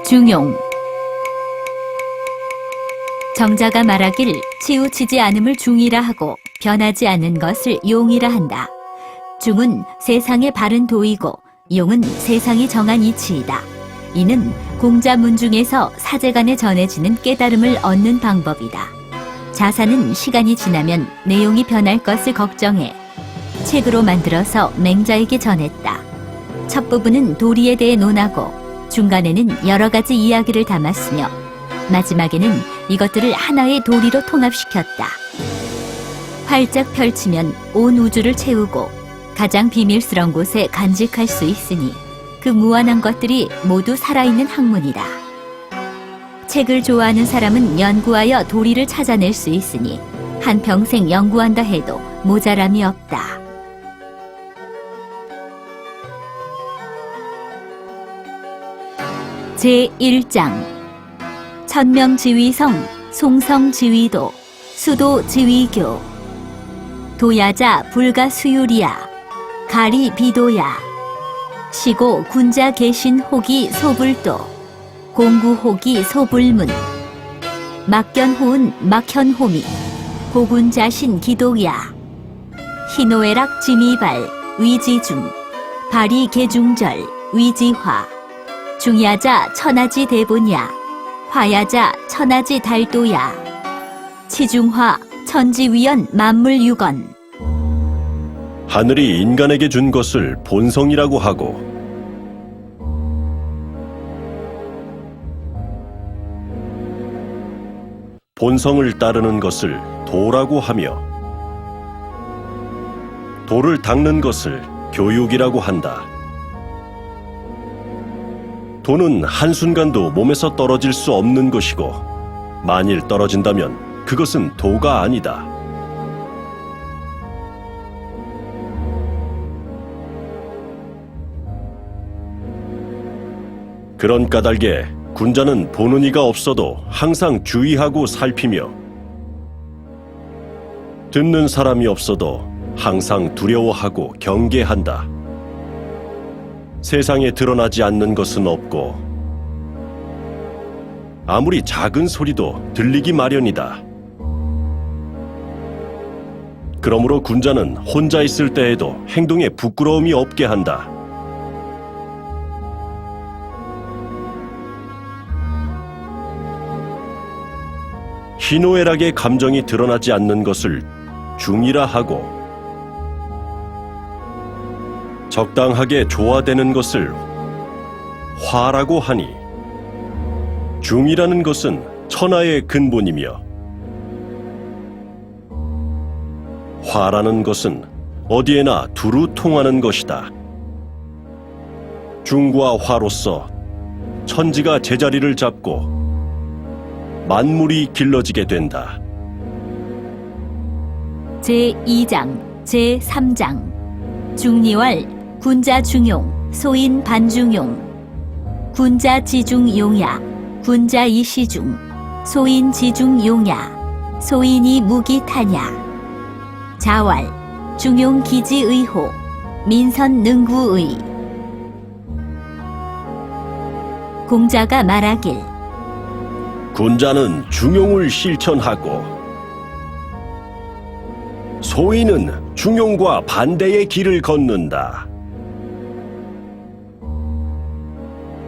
중용. 정자가 말하길 치우치지 않음을 중이라 하고 변하지 않는 것을 용이라 한다. 중은 세상의 바른 도이고 용은 세상이 정한 이치이다. 이는 공자문 중에서 사제간에 전해지는 깨달음을 얻는 방법이다. 자사는 시간이 지나면 내용이 변할 것을 걱정해 책으로 만들어서 맹자에게 전했다. 첫 부분은 도리에 대해 논하고 중간에는 여러 가지 이야기를 담았으며 마지막에는 이것들을 하나의 도리로 통합시켰다. 활짝 펼치면 온 우주를 채우고 가장 비밀스러운 곳에 간직할 수 있으니 그 무한한 것들이 모두 살아있는 학문이다. 책을 좋아하는 사람은 연구하여 도리를 찾아낼 수 있으니 한평생 연구한다 해도 모자람이 없다. 제1장 천명지위성, 송성지위도, 수도지위교. 도야자 불가수유리야, 가리비도야. 시고 군자 계신 혹이 소불도, 공구혹이 소불문. 막견호은 막현호미, 고군자신 기도야. 희노애락 지미발, 위지중. 발이개중절, 위지화. 중야자 천하지 대본야, 화야자 천하지 달도야. 치중화 천지위연 만물유건. 하늘이 인간에게 준 것을 본성이라고 하고 본성을 따르는 것을 도라고 하며 도를 닦는 것을 교육이라고 한다. 도는 한순간도 몸에서 떨어질 수 없는 것이고 만일 떨어진다면 그것은 도가 아니다. 그런 까닭에 군자는 보는 이가 없어도 항상 주의하고 살피며 듣는 사람이 없어도 항상 두려워하고 경계한다. 세상에 드러나지 않는 것은 없고 아무리 작은 소리도 들리기 마련이다. 그러므로 군자는 혼자 있을 때에도 행동에 부끄러움이 없게 한다. 희노애락의 감정이 드러나지 않는 것을 중이라 하고 적당하게 조화되는 것을 화라고 하니 중이라는 것은 천하의 근본이며 화라는 것은 어디에나 두루 통하는 것이다. 중과 화로서 천지가 제자리를 잡고 만물이 길러지게 된다. 제2장, 제3장. 중리월, 군자 중용, 소인 반중용. 군자 지중용야, 군자 이시중. 소인 지중용야, 소인이 무기타냐. 자왈, 중용 기지의호, 민선 능구의. 공자가 말하길 군자는 중용을 실천하고 소인은 중용과 반대의 길을 걷는다.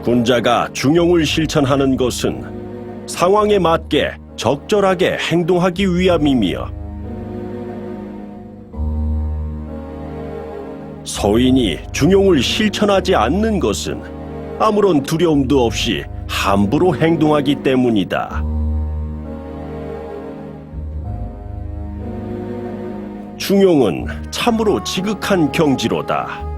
군자가 중용을 실천하는 것은 상황에 맞게 적절하게 행동하기 위함이며 소인이 중용을 실천하지 않는 것은 아무런 두려움도 없이 함부로 행동하기 때문이다. 중용은 참으로 지극한 경지로다.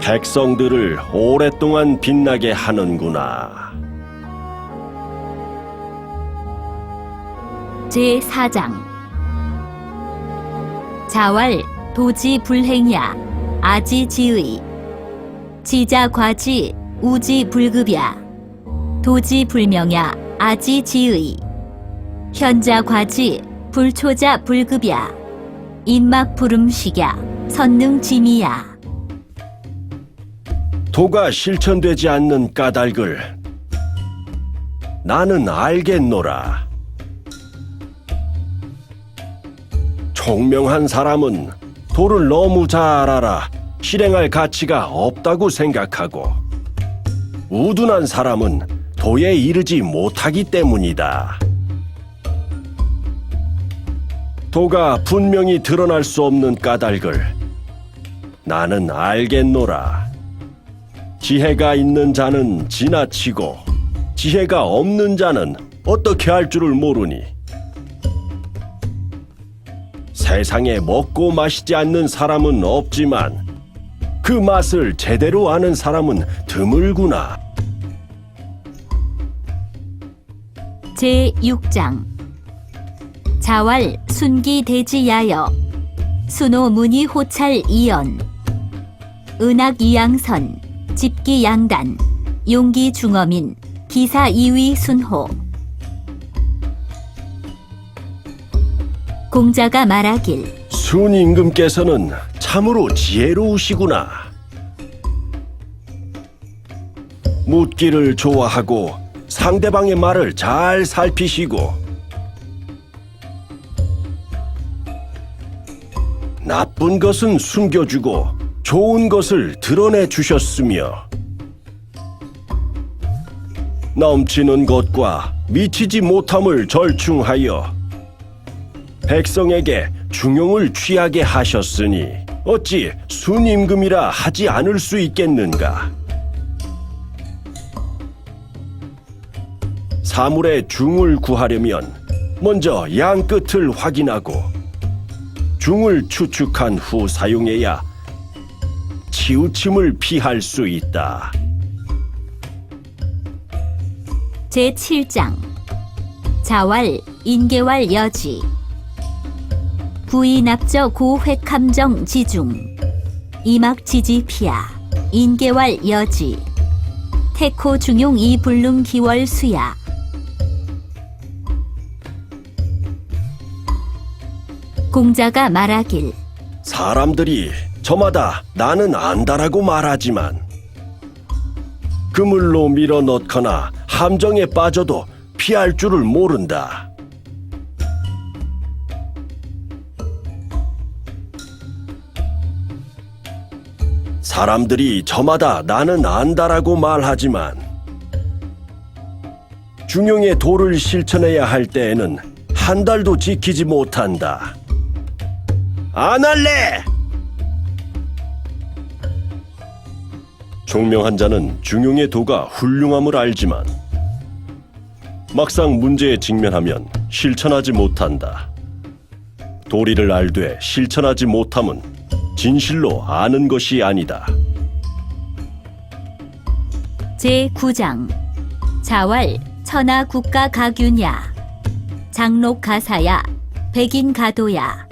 백성들을 오랫동안 빛나게 하는구나. 제4장. 자왈, 도지 불행야, 아지 지의. 지자 과지, 우지 불급야. 도지 불명야, 아지 지의. 현자 과지, 불초자 불급야. 인막 불음식야, 선능 지미야. 도가 실천되지 않는 까닭을 나는 알겠노라. 총명한 사람은 도를 너무 잘 알아 실행할 가치가 없다고 생각하고, 우둔한 사람은 도에 이르지 못하기 때문이다. 도가 분명히 드러날 수 없는 까닭을 나는 알겠노라. 지혜가 있는 자는 지나치고 지혜가 없는 자는 어떻게 할 줄을 모르니, 세상에 먹고 마시지 않는 사람은 없지만 그 맛을 제대로 아는 사람은 드물구나. 제6장 자왈 순기 대지야여 순호 문이 호찰 이연 은학 이양선 집기 양단 용기 중어민 기사 이위 순호. 공자가 말하길 순임금께서는 참으로 지혜로우시구나. 묻기를 좋아하고 상대방의 말을 잘 살피시고, 나쁜 것은 숨겨주고 좋은 것을 드러내 주셨으며, 넘치는 것과 미치지 못함을 절충하여 백성에게 중용을 취하게 하셨으니 어찌 순임금이라 하지 않을 수 있겠는가. 사물의 중을 구하려면 먼저 양 끝을 확인하고 중을 추측한 후 사용해야 치우침을 피할 수 있다. 제7장 자왈 인계왈 여지 부인압저 고획함정 지중 이막지지 피야 인계왈 여지 태코 중용 이불룸 기월 수야. 공자가 말하길 사람들이 저마다 나는 안다라고 말하지만 그물로 밀어 넣거나 함정에 빠져도 피할 줄을 모른다. 사람들이 저마다 나는 안다라고 말하지만 중용의 도를 실천해야 할 때에는 한 달도 지키지 못한다. 안 할래! 총명한 자는 중용의 도가 훌륭함을 알지만 막상 문제에 직면하면 실천하지 못한다. 도리를 알되 실천하지 못함은 진실로 아는 것이 아니다. 제9장 자왈 천하 국가 가균야 장록 가사야 백인 가도야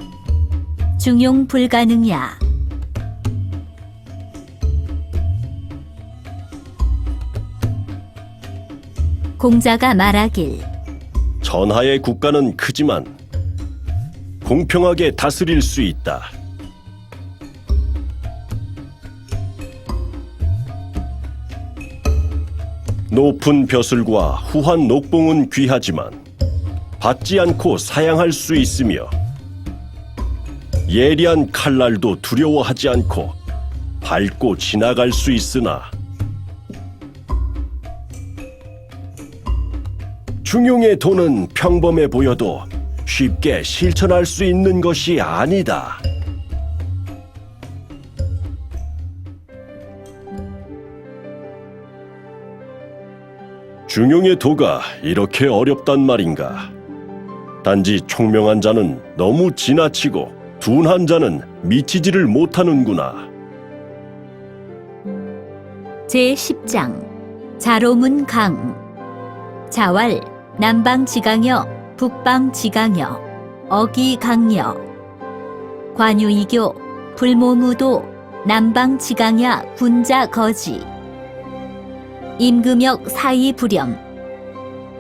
중용 불가능야. 공자가 말하길 전하의 국가는 크지만 공평하게 다스릴 수 있다. 높은 벼슬과 후한 녹봉은 귀하지만 받지 않고 사양할 수 있으며, 예리한 칼날도 두려워하지 않고 밟고 지나갈 수 있으나 중용의 도는 평범해 보여도 쉽게 실천할 수 있는 것이 아니다. 중용의 도가 이렇게 어렵단 말인가? 단지 총명한 자는 너무 지나치고 둔한 자는 미치지를 못하는구나. 제10장 자로문 강 자왈 남방 지강여 북방 지강여 어기 강여 관유이교 불모무도 남방 지강야 군자 거지 임금역 사이 불염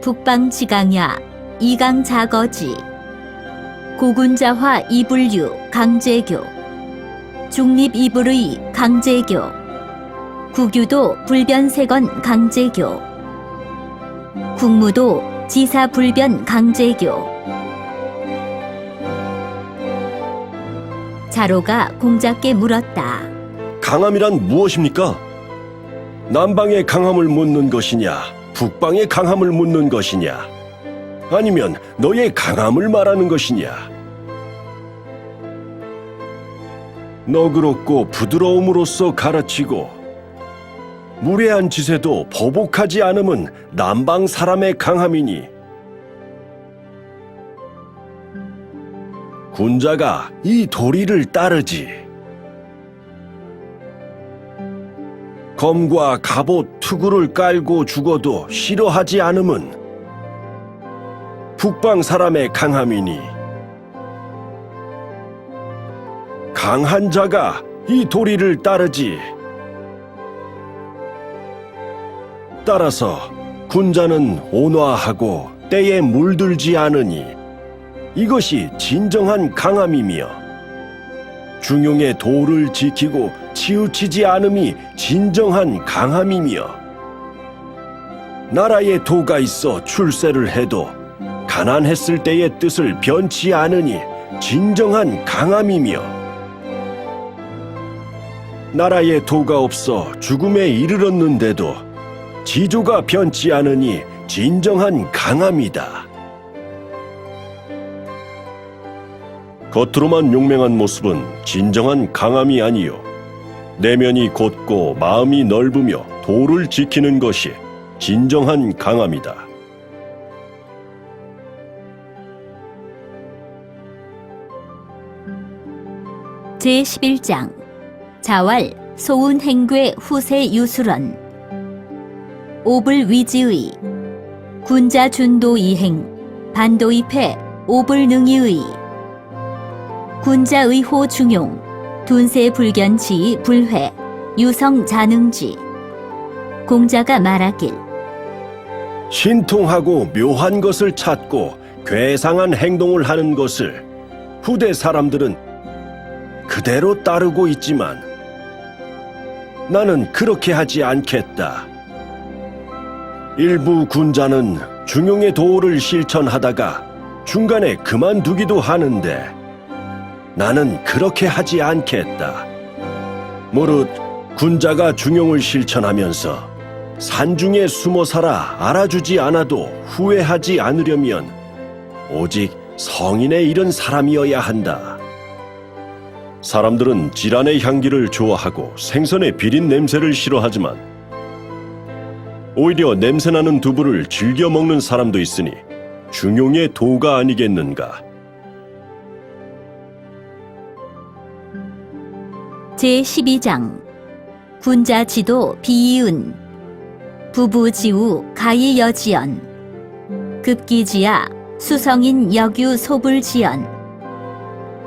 북방 지강야 이강 자거지 고군자화 이불류 강제교 중립 이불의 강제교 구규도 불변세건 강제교, 국무도 지사 불변 강제교. 자로가 공자께 물었다. 강함이란 무엇입니까? 남방의 강함을 묻는 것이냐, 북방의 강함을 묻는 것이냐, 아니면 너의 강함을 말하는 것이냐? 너그럽고 부드러움으로써 가르치고 무례한 짓에도 보복하지 않음은 남방 사람의 강함이니 군자가 이 도리를 따르지. 검과 갑옷, 투구를 깔고 죽어도 싫어하지 않음은 북방 사람의 강함이니 강한 자가 이 도리를 따르지. 따라서 군자는 온화하고 때에 물들지 않으니 이것이 진정한 강함이며 중용의 도를 지키고 치우치지 않음이 진정한 강함이며 나라에 도가 있어 출세를 해도 가난했을 때의 뜻을 변치 않으니 진정한 강함이며 나라에 도가 없어 죽음에 이르렀는데도 지조가 변치 않으니 진정한 강함이다. 겉으로만 용맹한 모습은 진정한 강함이 아니요 내면이 곧고 마음이 넓으며 도를 지키는 것이 진정한 강함이다. 제11장 자왈 소운행괴 후세 유술원 오불위지의 군자준도 이행 반도입해 오불능이의 군자의호 중용 둔세불견치 불회 유성자능지. 공자가 말하길 신통하고 묘한 것을 찾고 괴상한 행동을 하는 것을 후대 사람들은 그대로 따르고 있지만 나는 그렇게 하지 않겠다. 일부 군자는 중용의 도를 실천하다가 중간에 그만두기도 하는데 나는 그렇게 하지 않겠다. 무릇 군자가 중용을 실천하면서 산중에 숨어 살아 알아주지 않아도 후회하지 않으려면 오직 성인에 이른 사람이어야 한다. 사람들은 질환의 향기를 좋아하고 생선의 비린 냄새를 싫어하지만 오히려 냄새나는 두부를 즐겨 먹는 사람도 있으니 중용의 도가 아니겠는가. 제12장 군자지도 비이은 부부지우 가이여지연 급기지야 수성인 여규 소불지연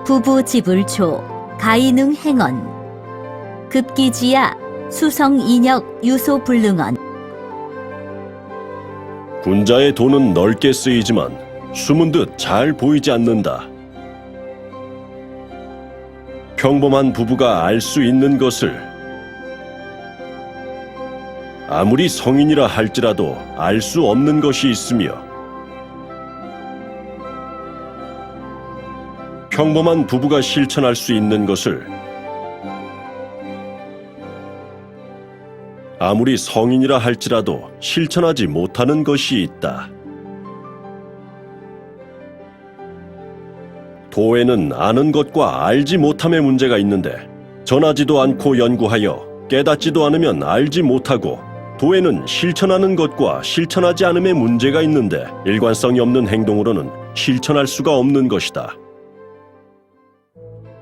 부부지불초 가이능행언 급기지야 수성인역 유소불능언. 군자의 도는 넓게 쓰이지만 숨은 듯 잘 보이지 않는다. 평범한 부부가 알 수 있는 것을 아무리 성인이라 할지라도 알 수 없는 것이 있으며 평범한 부부가 실천할 수 있는 것을 아무리 성인이라 할지라도 실천하지 못하는 것이 있다. 도에는 아는 것과 알지 못함의 문제가 있는데 전하지도 않고 연구하여 깨닫지도 않으면 알지 못하고 도에는 실천하는 것과 실천하지 않음의 문제가 있는데 일관성이 없는 행동으로는 실천할 수가 없는 것이다.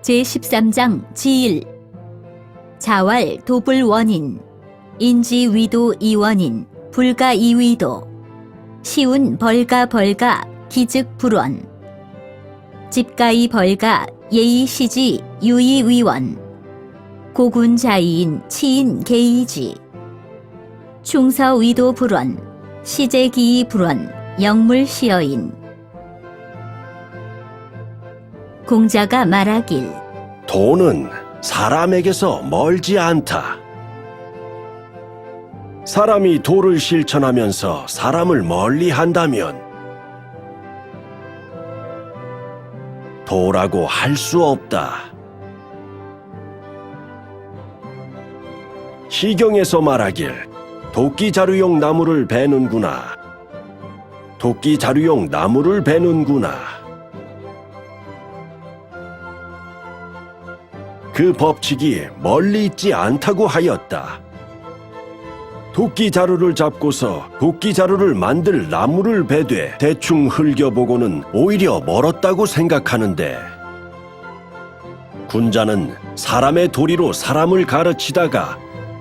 제13장 지일 자왈 도불원인 인지위도 이원인 불가이위도 시운 벌가 기즉불원 집가이 벌가 예의시지 유의위원 고군자이인 치인 개이지 충서위도 불원 시제기이 불원 영물시여인. 공자가 말하길 도는 사람에게서 멀지 않다. 사람이 도를 실천하면서 사람을 멀리 한다면 도라고 할 수 없다. 시경에서 말하길 도끼 자루용 나무를 베는구나. 도끼 자루용 나무를 베는구나. 그 법칙이 멀리 있지 않다고 하였다. 도끼 자루를 잡고서 도끼 자루를 만들 나무를 베되 대충 흘겨보고는 오히려 멀었다고 생각하는데, 군자는 사람의 도리로 사람을 가르치다가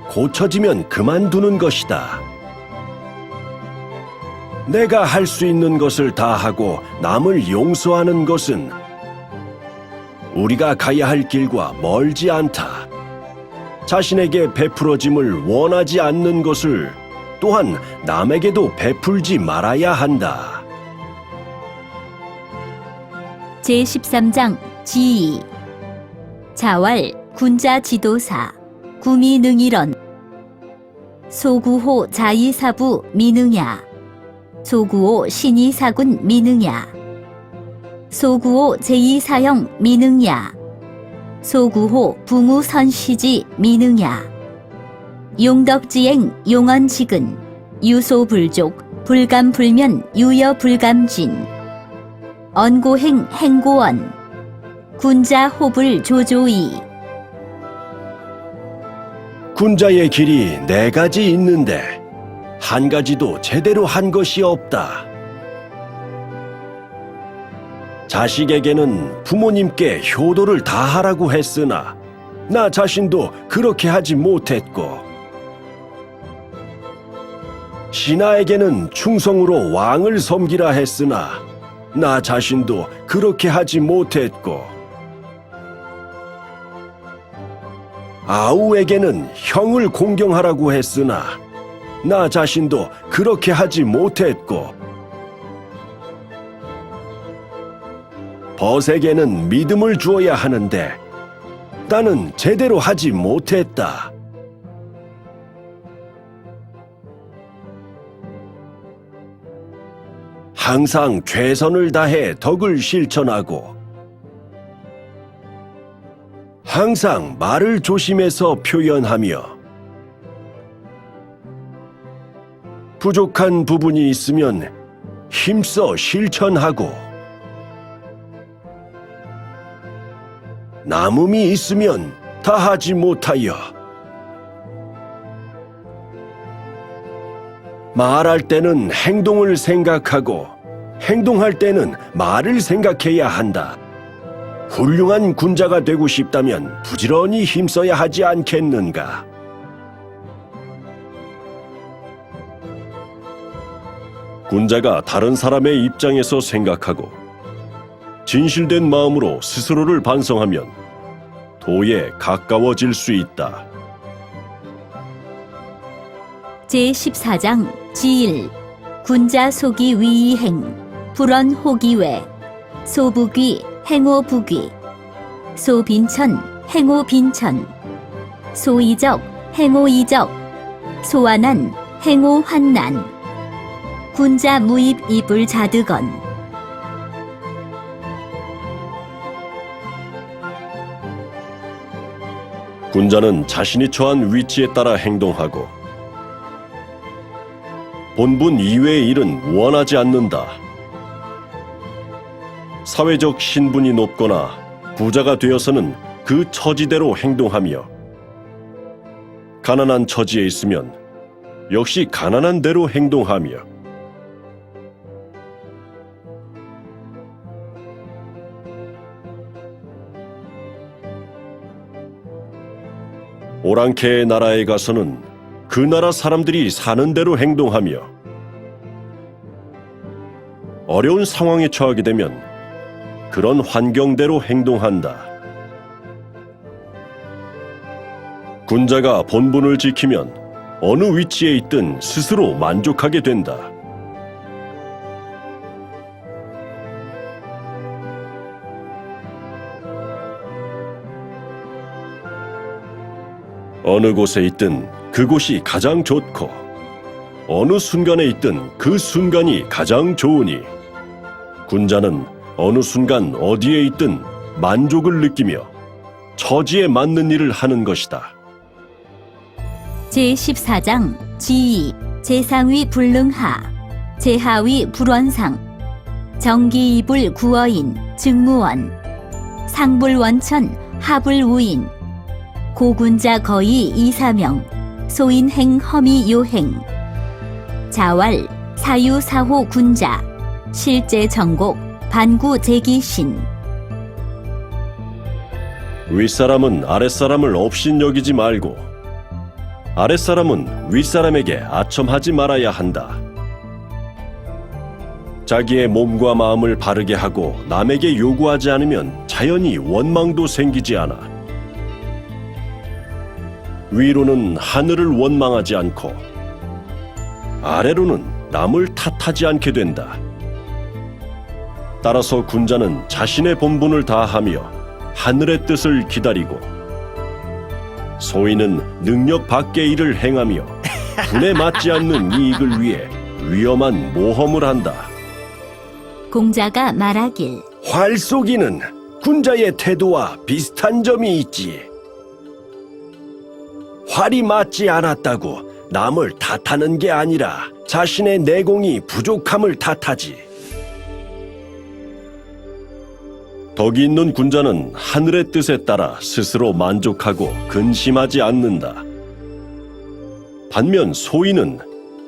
고쳐지면 그만두는 것이다. 내가 할 수 있는 것을 다 하고 남을 용서하는 것은 우리가 가야 할 길과 멀지 않다. 자신에게 베풀어짐을 원하지 않는 것을 또한 남에게도 베풀지 말아야 한다. 제13장 지휘. 자왈 군자 지도사 구미능일원. 소구호 자이사부 미능야. 소구호 신이사군 미능야. 소구호 제2사형 미능야. 소구호 붕우선시지 미능야. 용덕지행 용언지근. 유소불족 불감불면 유여불감진. 언고행 행고원. 군자 호불 조조이. 군자의 길이 4가지 있는데 한 가지도 제대로 한 것이 없다. 자식에게는 부모님께 효도를 다하라고 했으나 나 자신도 그렇게 하지 못했고, 신하에게는 충성으로 왕을 섬기라 했으나 나 자신도 그렇게 하지 못했고, 아우에게는 형을 공경하라고 했으나 나 자신도 그렇게 하지 못했고, 벗에게는 믿음을 주어야 하는데 나는 제대로 하지 못했다. 항상 최선을 다해 덕을 실천하고 항상 말을 조심해서 표현하며 부족한 부분이 있으면 힘써 실천하고 남음이 있으면 다하지 못하여 말할 때는 행동을 생각하고 행동할 때는 말을 생각해야 한다. 훌륭한 군자가 되고 싶다면 부지런히 힘써야 하지 않겠는가? 군자가 다른 사람의 입장에서 생각하고 진실된 마음으로 스스로를 반성하면 도에 가까워질 수 있다. 제14장 지일. 군자 소기 위이행. 불언 호기외. 소부귀 행오부귀. 소빈천 행오빈천. 소이적 행오이적. 소환한 행오환난. 군자 무입 이불 자득언. 군자는 자신이 처한 위치에 따라 행동하고 본분 이외의 일은 원하지 않는다. 사회적 신분이 높거나 부자가 되어서는 그 처지대로 행동하며, 가난한 처지에 있으면 역시 가난한 대로 행동하며, 오랑캐의 나라에 가서는 그 나라 사람들이 사는 대로 행동하며, 어려운 상황에 처하게 되면 그런 환경대로 행동한다. 군자가 본분을 지키면 어느 위치에 있든 스스로 만족하게 된다. 어느 곳에 있든 그곳이 가장 좋고 어느 순간에 있든 그 순간이 가장 좋으니 군자는 어느 순간 어디에 있든 만족을 느끼며 처지에 맞는 일을 하는 것이다. 제14장 지위 제상위 불능하 제하위 불원상 정기이불 구어인 증무원 상불원천 하불우인 고군자 거의 이사명 소인행 허미 요행 자왈 사유사호 군자 실제 정곡 반구 제기신 윗사람은 아랫사람을 업신여기지 말고 아랫사람은 윗사람에게 아첨하지 말아야 한다. 자기의 몸과 마음을 바르게 하고 남에게 요구하지 않으면 자연히 원망도 생기지 않아. 위로는 하늘을 원망하지 않고 아래로는 남을 탓하지 않게 된다. 따라서 군자는 자신의 본분을 다하며 하늘의 뜻을 기다리고 소인은 능력 밖의 일을 행하며 분에 맞지 않는 이익을 위해 위험한 모험을 한다. 공자가 말하길 활쏘기는 군자의 태도와 비슷한 점이 있지. 활이 맞지 않았다고 남을 탓하는 게 아니라 자신의 내공이 부족함을 탓하지. 덕이 있는 군자는 하늘의 뜻에 따라 스스로 만족하고 근심하지 않는다. 반면 소인은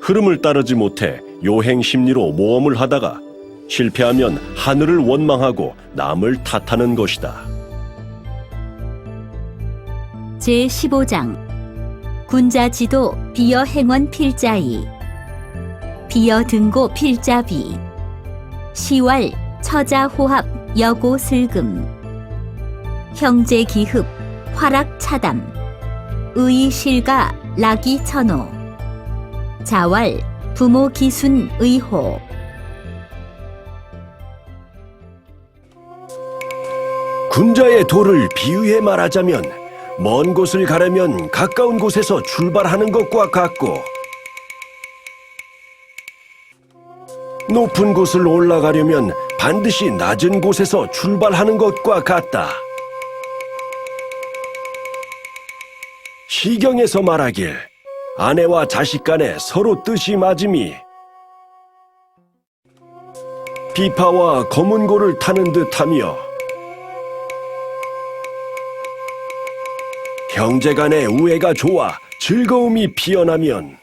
흐름을 따르지 못해 요행 심리로 모험을 하다가 실패하면 하늘을 원망하고 남을 탓하는 것이다. 제15장 군자지도 비어 행원 필자이 비어 등고 필자비 시왈 처자호합 여고 슬금 형제 기흡 화락 차담 의실가 라기 천호 자왈 부모 기순 의호 군자의 도를 비유해 말하자면 먼 곳을 가려면 가까운 곳에서 출발하는 것과 같고 높은 곳을 올라가려면 반드시 낮은 곳에서 출발하는 것과 같다. 시경에서 말하길 아내와 자식 간에 서로 뜻이 맞음이 비파와 검은 고를 타는 듯하며 형제 간의 우애가 좋아 즐거움이 피어나면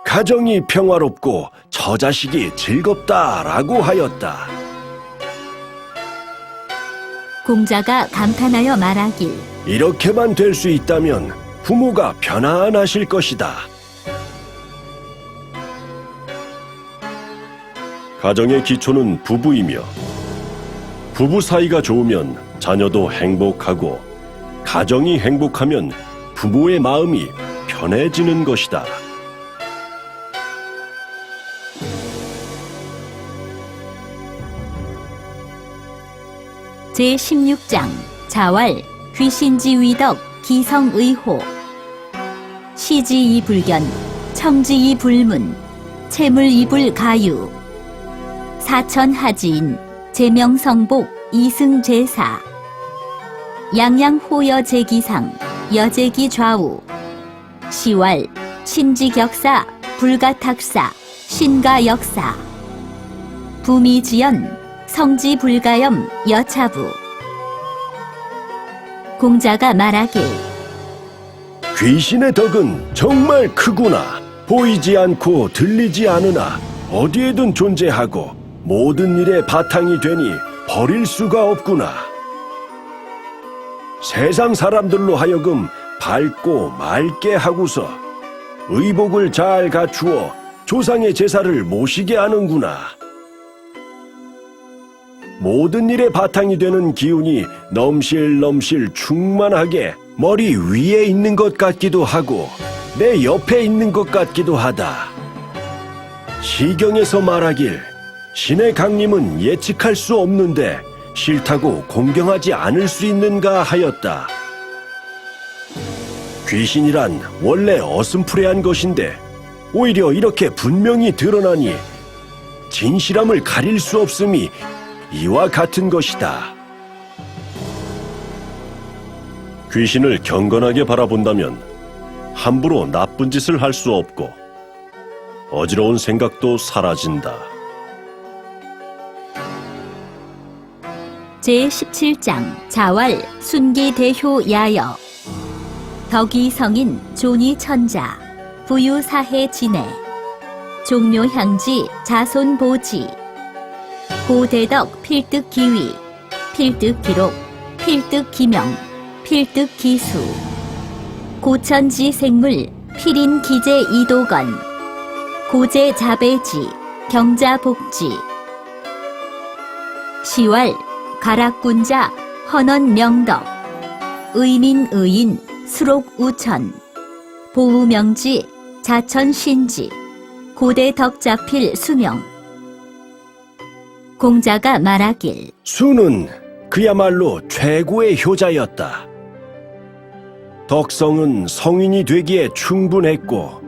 가정이 평화롭고 처자식이 즐겁다라고 하였다. 공자가 감탄하여 말하길 이렇게만 될 수 있다면 부모가 편안하실 것이다. 가정의 기초는 부부이며 부부 사이가 좋으면 자녀도 행복하고 가정이 행복하면 부모의 마음이 편해지는 것이다. 제16장 자왈 귀신지위덕 기성의호 시지이불견 청지이불문 채물이불가유 사천하지인 제명성복 이승제사 양양호여제기상 여제기좌우 시왈 신지격사 불가탁사 신가역사 부미지연 성지불가염 여차부 공자가 말하길 귀신의 덕은 정말 크구나. 보이지 않고 들리지 않으나 어디에든 존재하고 모든 일의 바탕이 되니 버릴 수가 없구나. 세상 사람들로 하여금 밝고 맑게 하고서 의복을 잘 갖추어 조상의 제사를 모시게 하는구나. 모든 일의 바탕이 되는 기운이 넘실넘실 충만하게 머리 위에 있는 것 같기도 하고 내 옆에 있는 것 같기도 하다. 시경에서 말하길 신의 강림은 예측할 수 없는데 싫다고 공경하지 않을 수 있는가 하였다. 귀신이란 원래 어슴푸레한 것인데 오히려 이렇게 분명히 드러나니 진실함을 가릴 수 없음이 이와 같은 것이다. 귀신을 경건하게 바라본다면 함부로 나쁜 짓을 할 수 없고 어지러운 생각도 사라진다. 제17장 자왈 순기대효 야여 덕이성인 존이천자 부유사해 진해 종묘향지 자손보지 고대덕 필득기위 필득기록 필득기명 필득기수 고천지 생물 필인기제 이도건 고제자배지 경자복지 시왈 가락군자 헌원명덕 의민의인 수록우천 보우명지 자천신지 고대덕자필 수명 공자가 말하길 수는 그야말로 최고의 효자였다. 덕성은 성인이 되기에 충분했고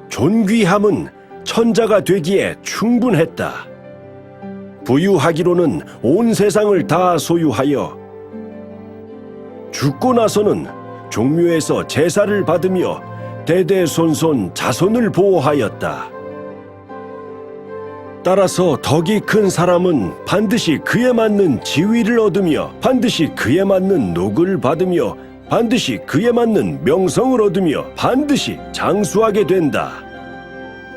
존귀함은 천자가 되기에 충분했다. 부유하기로는 온 세상을 다 소유하여 죽고 나서는 종묘에서 제사를 받으며 대대손손 자손을 보호하였다. 따라서 덕이 큰 사람은 반드시 그에 맞는 지위를 얻으며 반드시 그에 맞는 녹을 받으며 반드시 그에 맞는 명성을 얻으며 반드시 장수하게 된다.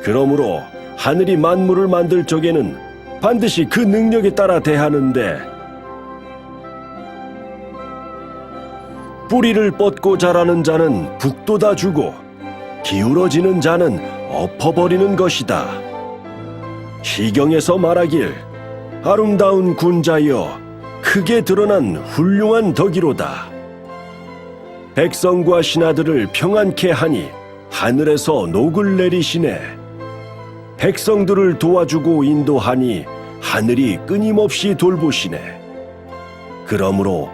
그러므로 하늘이 만물을 만들 적에는 반드시 그 능력에 따라 대하는데 뿌리를 뻗고 자라는 자는 북돋아 주고 기울어지는 자는 엎어버리는 것이다. 시경에서 말하길 아름다운 군자여 크게 드러난 훌륭한 덕이로다. 백성과 신하들을 평안케 하니 하늘에서 녹을 내리시네. 백성들을 도와주고 인도하니 하늘이 끊임없이 돌보시네. 그러므로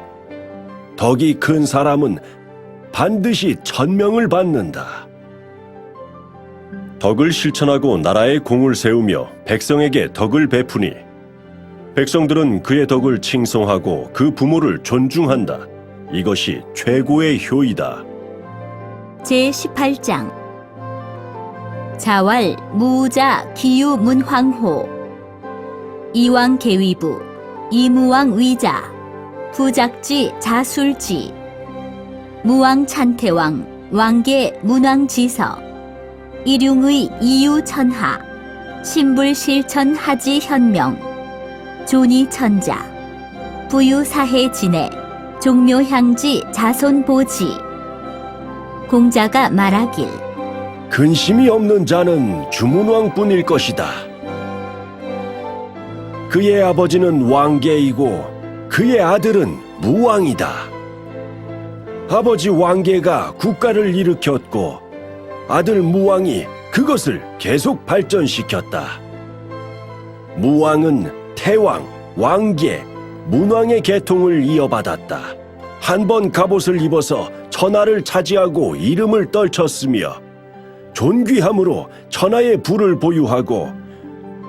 덕이 큰 사람은 반드시 천명을 받는다. 덕을 실천하고 나라의 공을 세우며 백성에게 덕을 베푸니 백성들은 그의 덕을 칭송하고 그 부모를 존중한다. 이것이 최고의 효이다. 제18장 자왈 무자 기유문황호 이왕계위부 이무왕위자 부작지 자술지 무왕찬태왕 왕계 문왕지서 일융의 이유천하 신불실천하지현명 존이천자 부유사해진해 종묘향지 자손보지 공자가 말하길 근심이 없는 자는 주문왕뿐일 것이다. 그의 아버지는 왕계이고 그의 아들은 무왕이다. 아버지 왕계가 국가를 일으켰고 아들 무왕이 그것을 계속 발전시켰다. 무왕은 태왕, 왕계, 문왕의 계통을 이어받았다. 한 번 갑옷을 입어서 천하를 차지하고 이름을 떨쳤으며 존귀함으로 천하의 부를 보유하고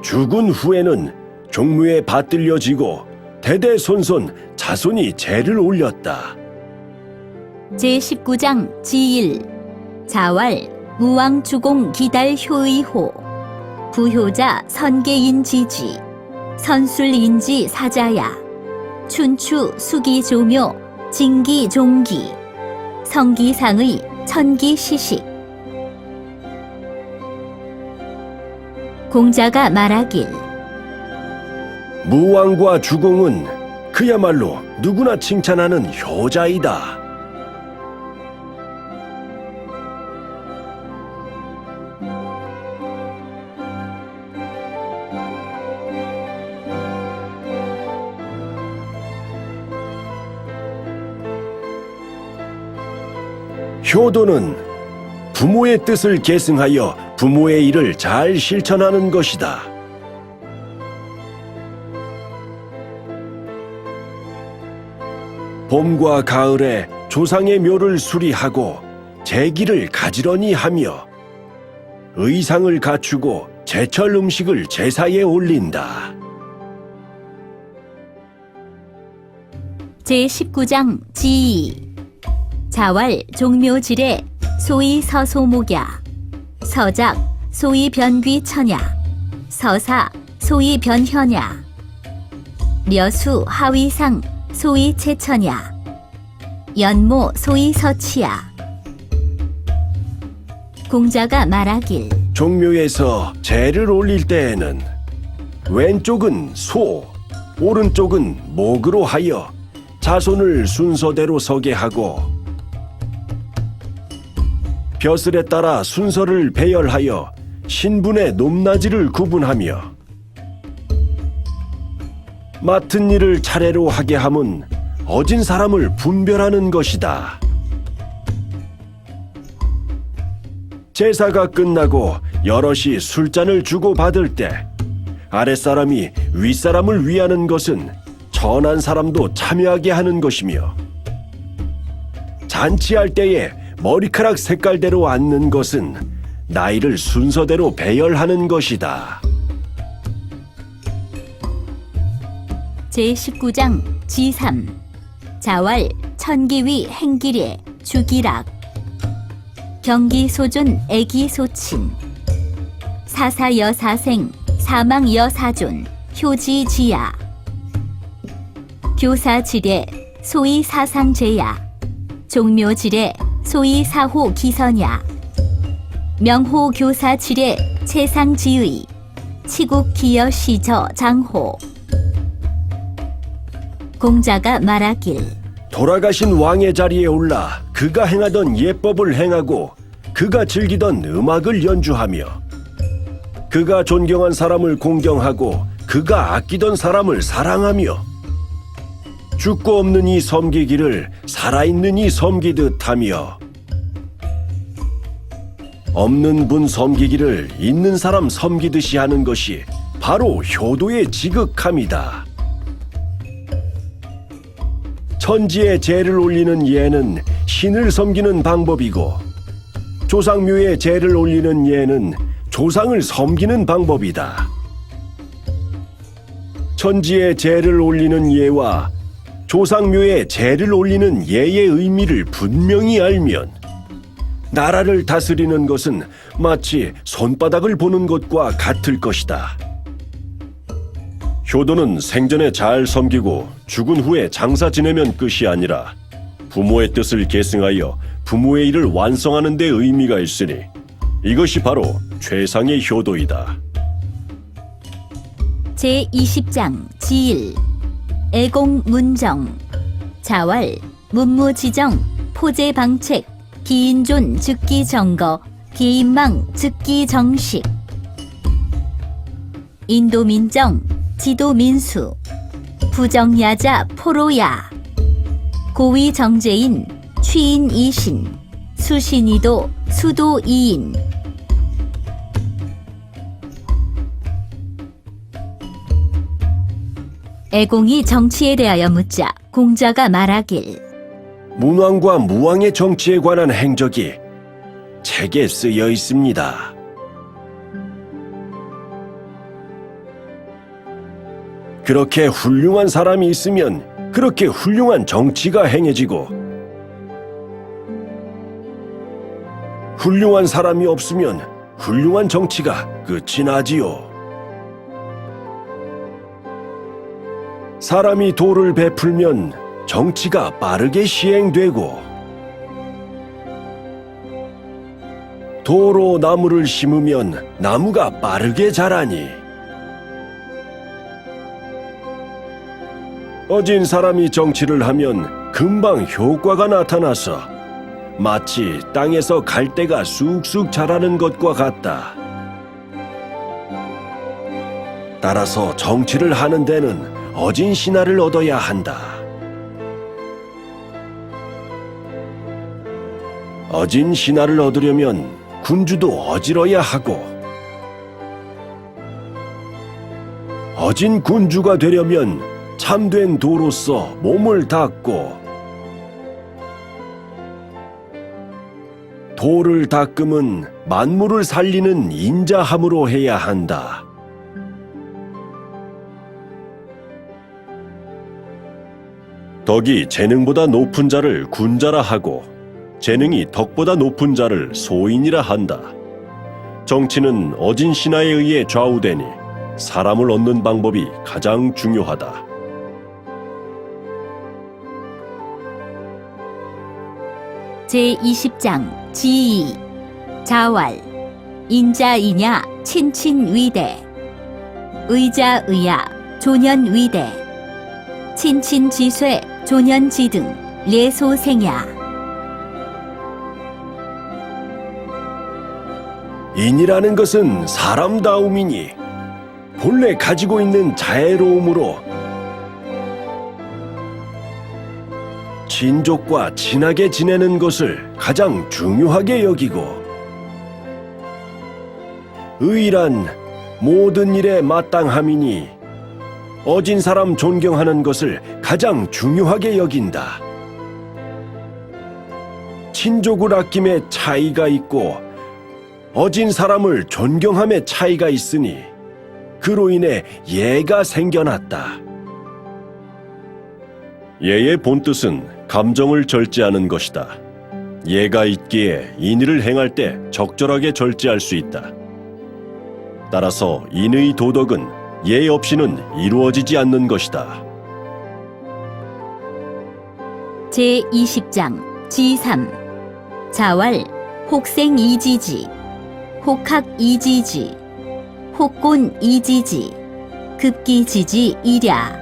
죽은 후에는 종묘에 받들려지고 대대손손 자손이 제를 올렸다. 제19장 지일 자왈 무왕주공 기달효의호 부효자 선계인지지 선술인지 사자야 춘추 수기조묘 징기종기 성기상의 천기시식 공자가 말하길 무왕과 주공은 그야말로 누구나 칭찬하는 효자이다. 효도는 부모의 뜻을 계승하여 부모의 일을 잘 실천하는 것이다. 봄과 가을에 조상의 묘를 수리하고 제기를 가지런히 하며 의상을 갖추고 제철 음식을 제사에 올린다. 제19장 지이 자왈 종묘질에 소위 서소목야, 서작 소위 변귀처냐, 서사 소위 변현야, 려수 하위상 소위 채처냐, 연모 소위 서치야. 공자가 말하길 종묘에서 제를 올릴 때에는 왼쪽은 소, 오른쪽은 목으로 하여 자손을 순서대로 서게 하고 벼슬에 따라 순서를 배열하여 신분의 높낮이를 구분하며 맡은 일을 차례로 하게 함은 어진 사람을 분별하는 것이다. 제사가 끝나고 여럿이 술잔을 주고받을 때 아랫사람이 윗사람을 위하는 것은 천한 사람도 참여하게 하는 것이며 잔치할 때에 머리카락 색깔대로 앉는 것은 나이를 순서대로 배열하는 것이다. 제19장 지3 자왈 천기위 행길에 주기락 경기소존 애기소친 사사여사생 사망여사존 효지지야 교사지례 소위 사상제야 종묘지례 소위 사호기선야 명호교사지례 채상지의 치국기여시저 장호. 공자가 말하길 돌아가신 왕의 자리에 올라 그가 행하던 예법을 행하고 그가 즐기던 음악을 연주하며 그가 존경한 사람을 공경하고 그가 아끼던 사람을 사랑하며 죽고 없는 이 섬기기를 살아있는 이 섬기듯 하며 없는 분 섬기기를 있는 사람 섬기듯이 하는 것이 바로 효도의 지극함이다. 천지에 제를 올리는 예는 신을 섬기는 방법이고 조상묘에 제를 올리는 예는 조상을 섬기는 방법이다. 천지에 제를 올리는 예와 조상묘에 제를 올리는 예의 의미를 분명히 알면 나라를 다스리는 것은 마치 손바닥을 보는 것과 같을 것이다. 효도는 생전에 잘 섬기고 죽은 후에 장사 지내면 끝이 아니라 부모의 뜻을 계승하여 부모의 일을 완성하는 데 의미가 있으니 이것이 바로 최상의 효도이다. 제20장 지1 애공문정 자왈 문무지정 포제방책 기인존 즉기정거 기인망 즉기정식 인도민정 지도민수 부정야자 포로야 고위정제인 취인이신 수신이도 수도이인. 애공이 정치에 대하여 묻자 공자가 말하길 문왕과 무왕의 정치에 관한 행적이 책에 쓰여 있습니다. 그렇게 훌륭한 사람이 있으면 그렇게 훌륭한 정치가 행해지고 훌륭한 사람이 없으면 훌륭한 정치가 끝이 나지요. 사람이 도를 베풀면 정치가 빠르게 시행되고 도로 나무를 심으면 나무가 빠르게 자라니 어진 사람이 정치를 하면 금방 효과가 나타나서 마치 땅에서 갈대가 쑥쑥 자라는 것과 같다. 따라서 정치를 하는 데는 어진 신하를 얻어야 한다. 어진 신하를 얻으려면 군주도 어질어야 하고 어진 군주가 되려면 참된 도로서 몸을 닦고 도를 닦음은 만물을 살리는 인자함으로 해야 한다. 덕이 재능보다 높은 자를 군자라 하고 재능이 덕보다 높은 자를 소인이라 한다. 정치는 어진 신하에 의해 좌우되니 사람을 얻는 방법이 가장 중요하다. 제20장 지이 자왈 인자이냐 친친위대 의자의야 조년위대 친친지쇠 조년지등 예소생야 인이라는 것은 사람다움이니 본래 가지고 있는 자애로움으로 친족과 친하게 지내는 것을 가장 중요하게 여기고 의란 모든 일에 마땅함이니 어진 사람 존경하는 것을 가장 중요하게 여긴다. 친족을 아낌에 차이가 있고 어진 사람을 존경함에 차이가 있으니 그로 인해 예가 생겨났다. 예의 본뜻은 감정을 절제하는 것이다. 예가 있기에 인의를 행할 때 적절하게 절제할 수 있다. 따라서 인의 도덕은 예 없이는 이루어지지 않는 것이다. 제20장 지3 자왈 혹생이지지 혹학이지지 혹곤이지지 급기지지 이랴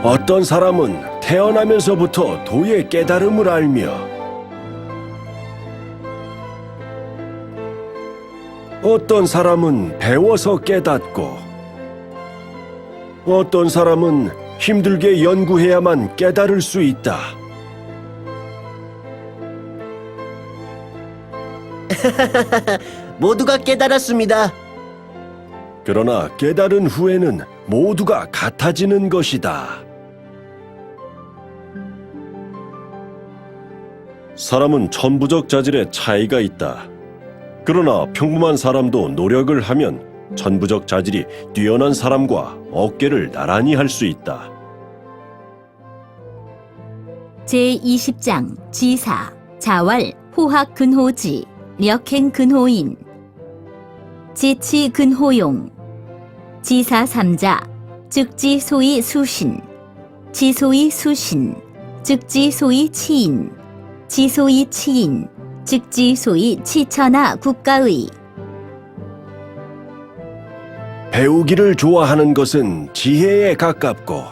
어떤 사람은 태어나면서부터 도의 깨달음을 알며 어떤 사람은 배워서 깨닫고 어떤 사람은 힘들게 연구해야만 깨달을 수 있다. 모두가 깨달았습니다. 그러나 깨달은 후에는 모두가 같아지는 것이다. 사람은 천부적 자질에 차이가 있다. 그러나 평범한 사람도 노력을 하면 천부적 자질이 뛰어난 사람과 어깨를 나란히 할 수 있다. 제20장 지4 자왈 호학근호지 력행근호인 지치근호용 지사삼자 즉지소위 수신 지소위 수신 즉지소위 치인 지소위 치인 즉지소위 치천하 국가의 배우기를 좋아하는 것은 지혜에 가깝고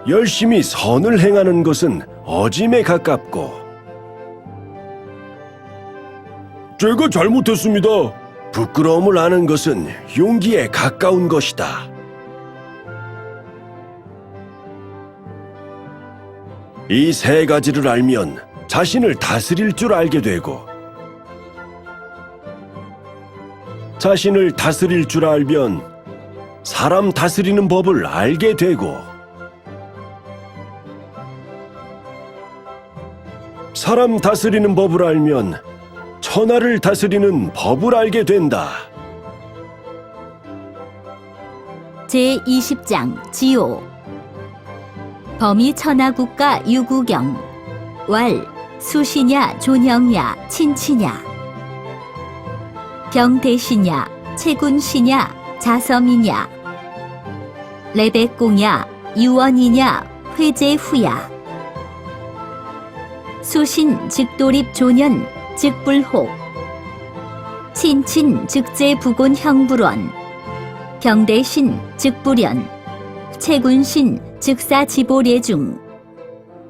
열심히 선을 행하는 것은 어짐에 가깝고 제가 잘못했습니다. 부끄러움을 아는 것은 용기에 가까운 것이다. 이 세 가지를 알면 자신을 다스릴 줄 알게 되고 자신을 다스릴 줄 알면 사람 다스리는 법을 알게 되고 사람 다스리는 법을 알면 천하를 다스리는 법을 알게 된다. 제20장 지오 범위 천하국가 유구경 왈 수시냐 존형야 친치냐 병대시냐 채군시냐 자섬이냐 레백공야 유원이냐 회제후야 수신 즉도립 조년 즉불혹 친친 즉제부곤 형불원 병대신 즉불연 채군신 즉사지보례중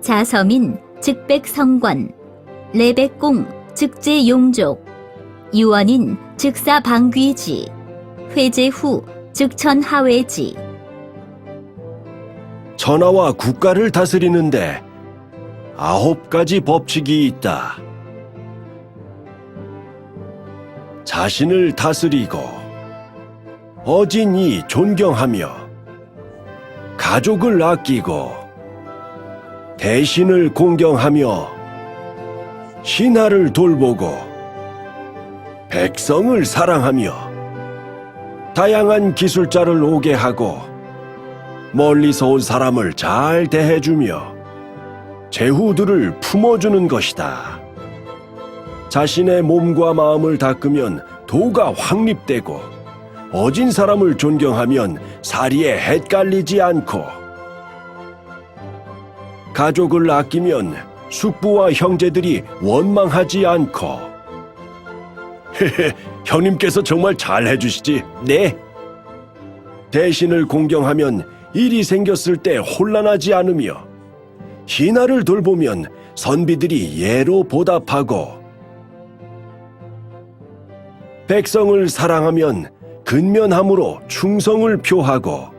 자서민 즉백성권 레백공 즉제용족 유원인 즉사방귀지 회제후 즉천하회지 천하와 국가를 다스리는데 9가지 법칙이 있다. 자신을 다스리고 어진이 존경하며 가족을 아끼고 대신을 공경하며 신하를 돌보고 백성을 사랑하며 다양한 기술자를 오게 하고 멀리서 온 사람을 잘 대해주며 제후들을 품어주는 것이다. 자신의 몸과 마음을 닦으면 도가 확립되고 어진 사람을 존경하면 사리에 헷갈리지 않고 가족을 아끼면 숙부와 형제들이 원망하지 않고 형님께서 정말 잘 해주시지. 네. 대신을 공경하면 일이 생겼을 때 혼란하지 않으며 신하를 돌보면 선비들이 예로 보답하고 백성을 사랑하면 근면함으로 충성을 표하고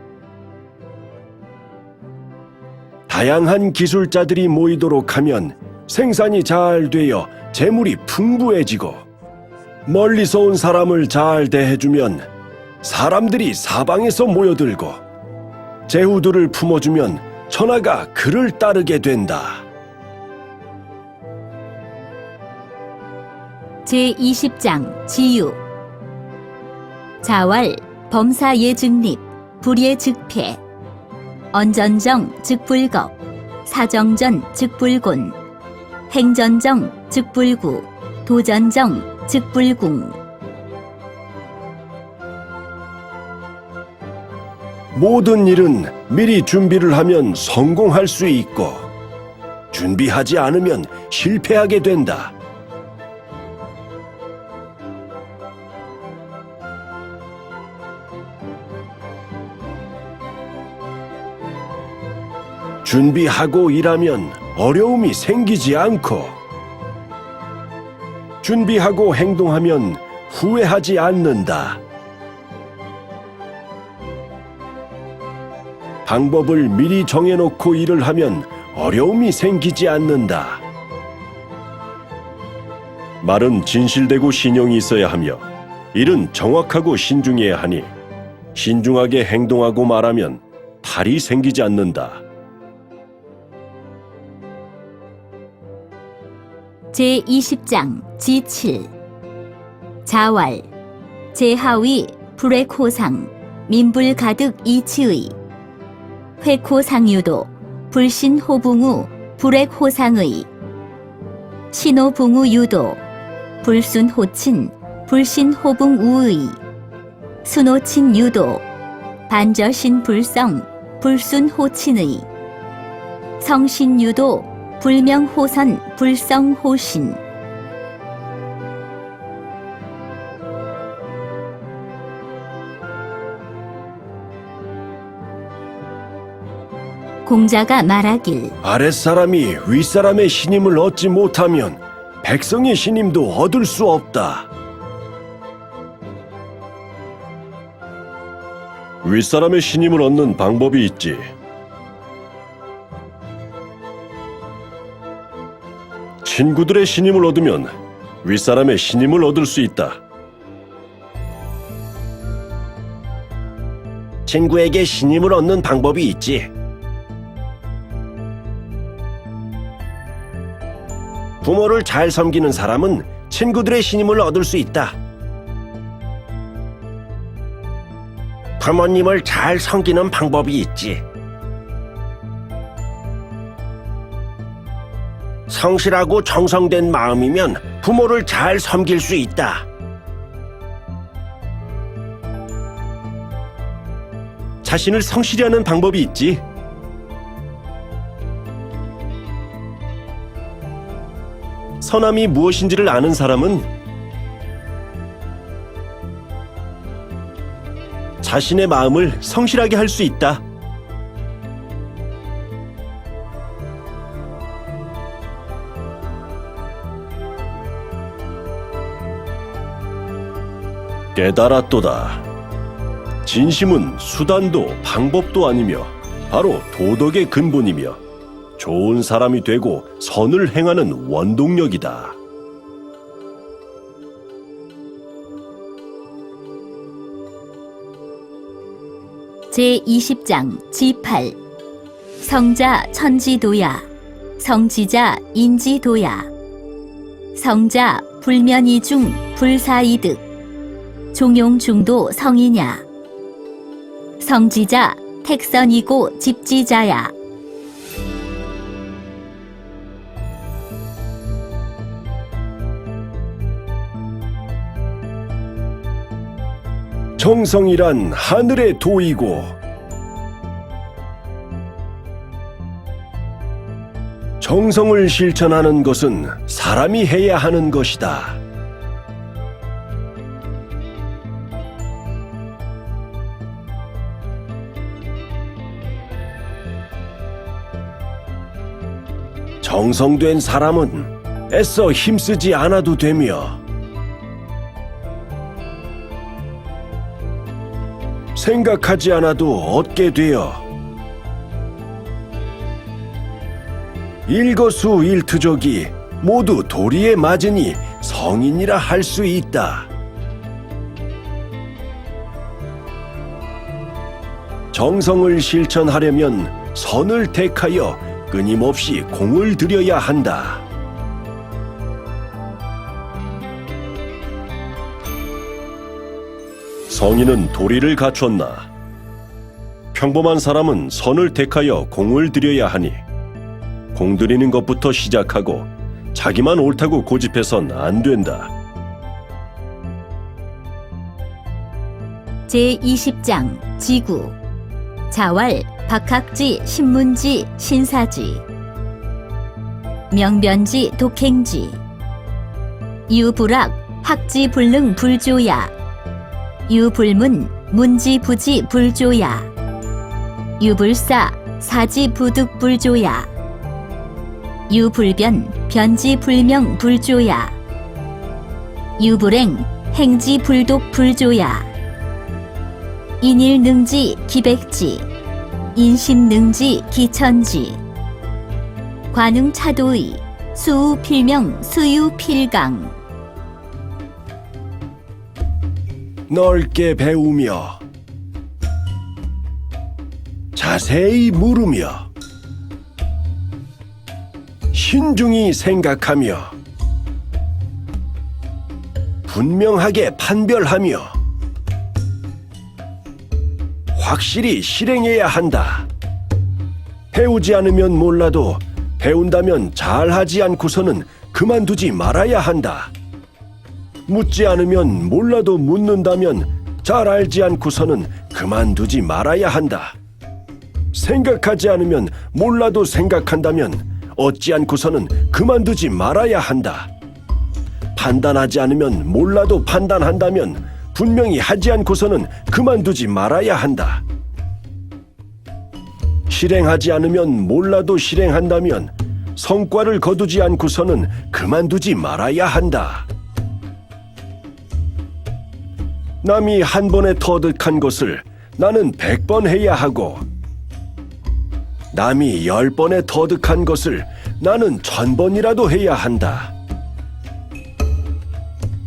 다양한 기술자들이 모이도록 하면 생산이 잘 되어 재물이 풍부해지고 멀리서 온 사람을 잘 대해주면 사람들이 사방에서 모여들고 제후들을 품어주면 천하가 그를 따르게 된다. 제20장 지유 자왈 범사 예증립 불예 즉패 언전정 즉 불겁 사정전 즉 불곤 행전정 즉 불구 도전정 즉 불궁 모든 일은 미리 준비를 하면 성공할 수 있고 준비하지 않으면 실패하게 된다. 준비하고 일하면 어려움이 생기지 않고 준비하고 행동하면 후회하지 않는다. 방법을 미리 정해놓고 일을 하면 어려움이 생기지 않는다. 말은 진실되고 신용이 있어야 하며 일은 정확하고 신중해야 하니 신중하게 행동하고 말하면 탈이 생기지 않는다. 제20장 지7 자왈 제하위 불회코상 민불 가득 이치의 회코상유도 불신호붕우 불회호상의 신호붕우 유도 불순호친 불신호붕우의 순호친 유도 반저신 불성 불순호친의 성신유도 불명호선 불성호신 공자가 말하길 아랫사람이 윗사람의 신임을 얻지 못하면 백성의 신임도 얻을 수 없다. 윗사람의 신임을 얻는 방법이 있지. 친구들의 신임을 얻으면 윗사람의 신임을 얻을 수 있다. 친구에게 신임을 얻는 방법이 있지. 부모를 잘 섬기는 사람은 친구들의 신임을 얻을 수 있다. 부모님을 잘 섬기는 방법이 있지. 성실하고 정성된 마음이면 부모를 잘 섬길 수 있다. 자신을 성실히 하는 방법이 있지. 선함이 무엇인지를 아는 사람은 자신의 마음을 성실하게 할 수 있다. 깨달았도다. 진심은 수단도 방법도 아니며 바로 도덕의 근본이며 좋은 사람이 되고 선을 행하는 원동력이다. 제20장 지8 성자 천지도야 성지자 인지도야 성자 불면이중 불사이득 종용중도 성이냐 성지자 택선이고 집지자야 정성이란 하늘의 도이고 정성을 실천하는 것은 사람이 해야 하는 것이다. 정성된 사람은 애써 힘쓰지 않아도 되며 생각하지 않아도 얻게 되어 일거수일투족이 모두 도리에 맞으니 성인이라 할 수 있다. 정성을 실천하려면 선을 택하여 끊임없이 공을 들여야 한다. 성인은 도리를 갖췄나? 평범한 사람은 선을 택하여 공을 들여야 하니 공들이는 것부터 시작하고 자기만 옳다고 고집해선 안 된다. 제20장 지구 자왈 박학지 신문지 신사지 명변지 독행지 유불악 학지 불능 불조야 유불문 문지 부지 불조야 유불사 사지 부득 불조야 유불변 변지 불명 불조야 유불행 행지 불독 불조야 인일능지 기백지 인심능지 기천지 관응차도의 수우필명 수유필강 넓게 배우며 자세히 물으며 신중히 생각하며 분명하게 판별하며 확실히 실행해야 한다. 배우지 않으면 몰라도 배운다면 잘하지 않고서는 그만두지 말아야 한다. 묻지 않으면 몰라도 묻는다면 잘 알지 않고서는 그만두지 말아야 한다. 생각하지 않으면 몰라도 생각한다면 얻지 않고서는 그만두지 말아야 한다. 판단하지 않으면 몰라도 판단한다면 분명히 하지 않고서는 그만두지 말아야 한다. 실행하지 않으면 몰라도 실행한다면 성과를 거두지 않고서는 그만두지 말아야 한다. 남이 한 번에 터득한 것을 나는 100번 해야 하고 남이 10번에 터득한 것을 나는 1000번이라도 해야 한다.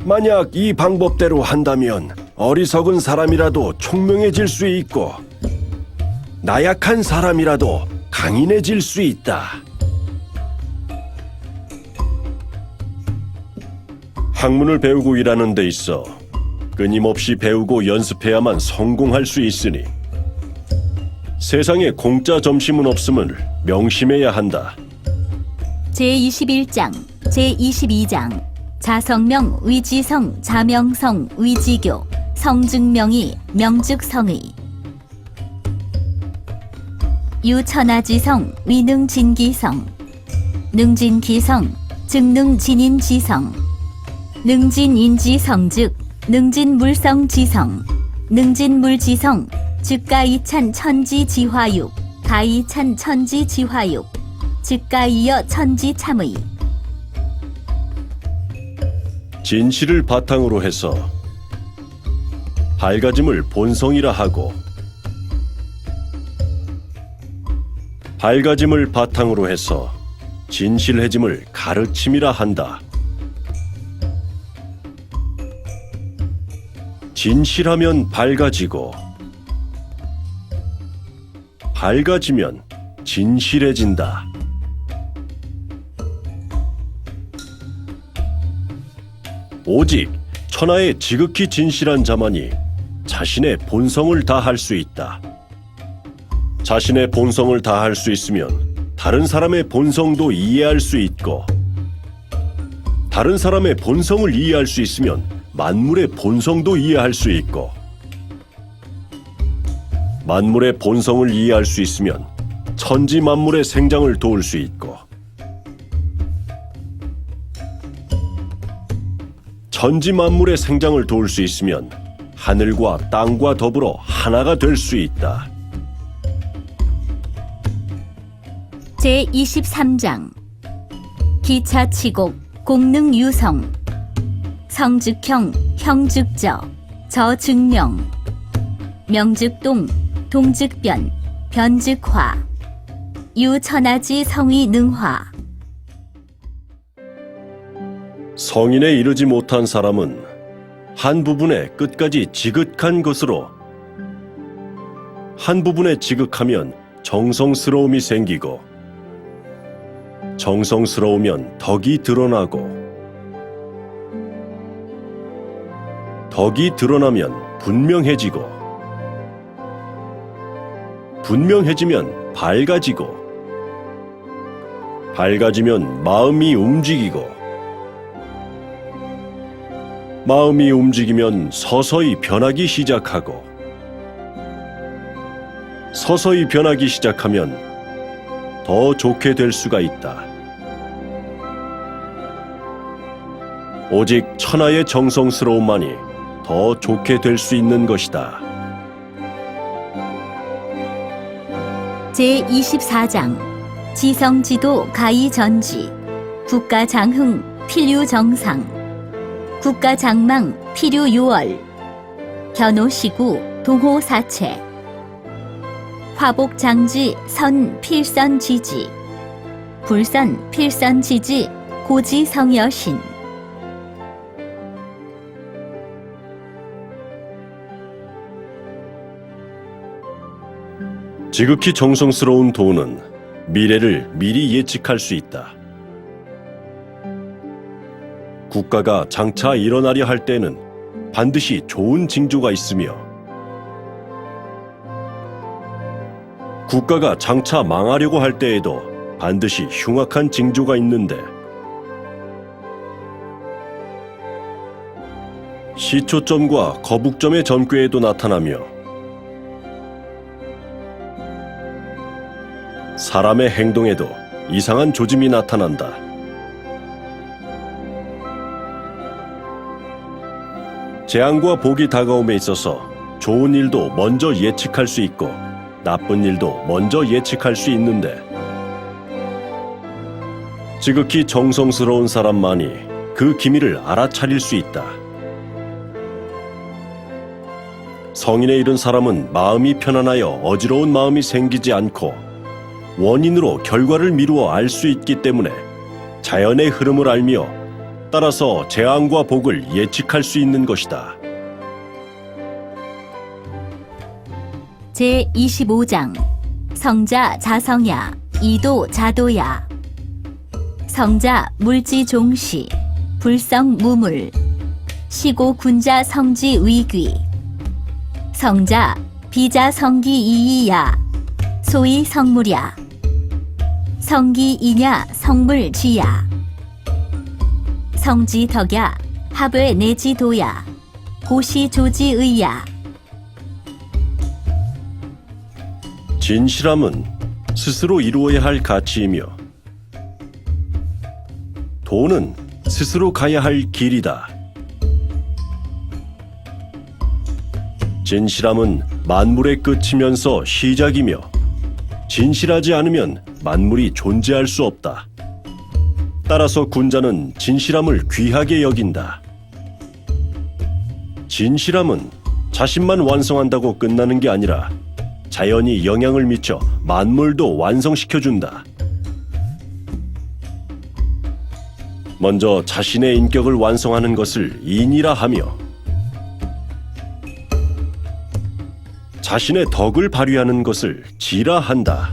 만약 이 방법대로 한다면 어리석은 사람이라도 총명해질 수 있고 나약한 사람이라도 강인해질 수 있다. 학문을 배우고 일하는 데 있어 끊임없이 배우고 연습해야만 성공할 수 있으니 세상에 공짜 점심은 없음을 명심해야 한다. 제21장 제22장 자성명 위지성 자명성 위지교 성증명의 명즉성의 유천하지성 위능진기성 능진기성 즉능진인지성 능진인지성 즉 능진물성지성 능진물지성 즉 가이찬 천지지화육 가이찬 천지지화육 즉 가이여 천지참의 진실을 바탕으로 해서 밝아짐을 본성이라 하고 밝아짐을 바탕으로 해서 진실해짐을 가르침이라 한다. 진실하면 밝아지고 밝아지면 진실해진다. 오직 천하에 지극히 진실한 자만이 자신의 본성을 다할 수 있다. 자신의 본성을 다할 수 있으면 다른 사람의 본성도 이해할 수 있고, 다른 사람의 본성을 이해할 수 있으면 만물의 본성도 이해할 수 있고, 만물의 본성을 이해할 수 있으면 천지 만물의 생장을 도울 수 있고, 천지 만물의 생장을 도울 수 있으면 하늘과 땅과 더불어 하나가 될 수 있다. 제23장 기차치곡 공능유성 성즉형 형즉저 저즉명 명즉동 동즉변 변즉화 유천하지 성의 능화. 성인에 이르지 못한 사람은 한 부분에 끝까지 지극한 것으로, 한 부분에 지극하면 정성스러움이 생기고, 정성스러우면 덕이 드러나고, 덕이 드러나면 분명해지고, 분명해지면 밝아지고, 밝아지면 마음이 움직이고, 마음이 움직이면 서서히 변하기 시작하고, 서서히 변하기 시작하면 더 좋게 될 수가 있다. 오직 천하의 정성스러움만이 더 좋게 될 수 있는 것이다. 제24장 지성지도 가이전지 국가장흥 필유정상 국가장망 필유요월 견오시구 동호사체 화복장지 선 필선지지 불선 필선지지 고지성여신. 지극히 정성스러운 도는 미래를 미리 예측할 수 있다. 국가가 장차 일어나려 할 때는 반드시 좋은 징조가 있으며, 국가가 장차 망하려고 할 때에도 반드시 흉악한 징조가 있는데, 시초점과 거북점의 전궤에도 나타나며 사람의 행동에도 이상한 조짐이 나타난다. 재앙과 복이 다가옴에 있어서 좋은 일도 먼저 예측할 수 있고 나쁜 일도 먼저 예측할 수 있는데, 지극히 정성스러운 사람만이 그 기미를 알아차릴 수 있다. 성인에 이른 사람은 마음이 편안하여 어지러운 마음이 생기지 않고 원인으로 결과를 미루어 알 수 있기 때문에 자연의 흐름을 알며 따라서 재앙과 복을 예측할 수 있는 것이다. 제25장 성자 자성야 이도 자도야 성자 물지종시 불성 무물 시고 군자 성지 위귀 성자 비자 성기 이이야 소위 성물야 성기 이냐 성물지야 성지덕야 합의 내지도야 고시조지의야. 진실함은 스스로 이루어야 할 가치이며 도는 스스로 가야 할 길이다. 진실함은 만물의 끝이면서 시작이며 진실하지 않으면 만물이 존재할 수 없다. 따라서 군자는 진실함을 귀하게 여긴다. 진실함은 자신만 완성한다고 끝나는 게 아니라 자연이 영향을 미쳐 만물도 완성시켜준다. 먼저 자신의 인격을 완성하는 것을 인이라 하며, 자신의 덕을 발휘하는 것을 지라한다.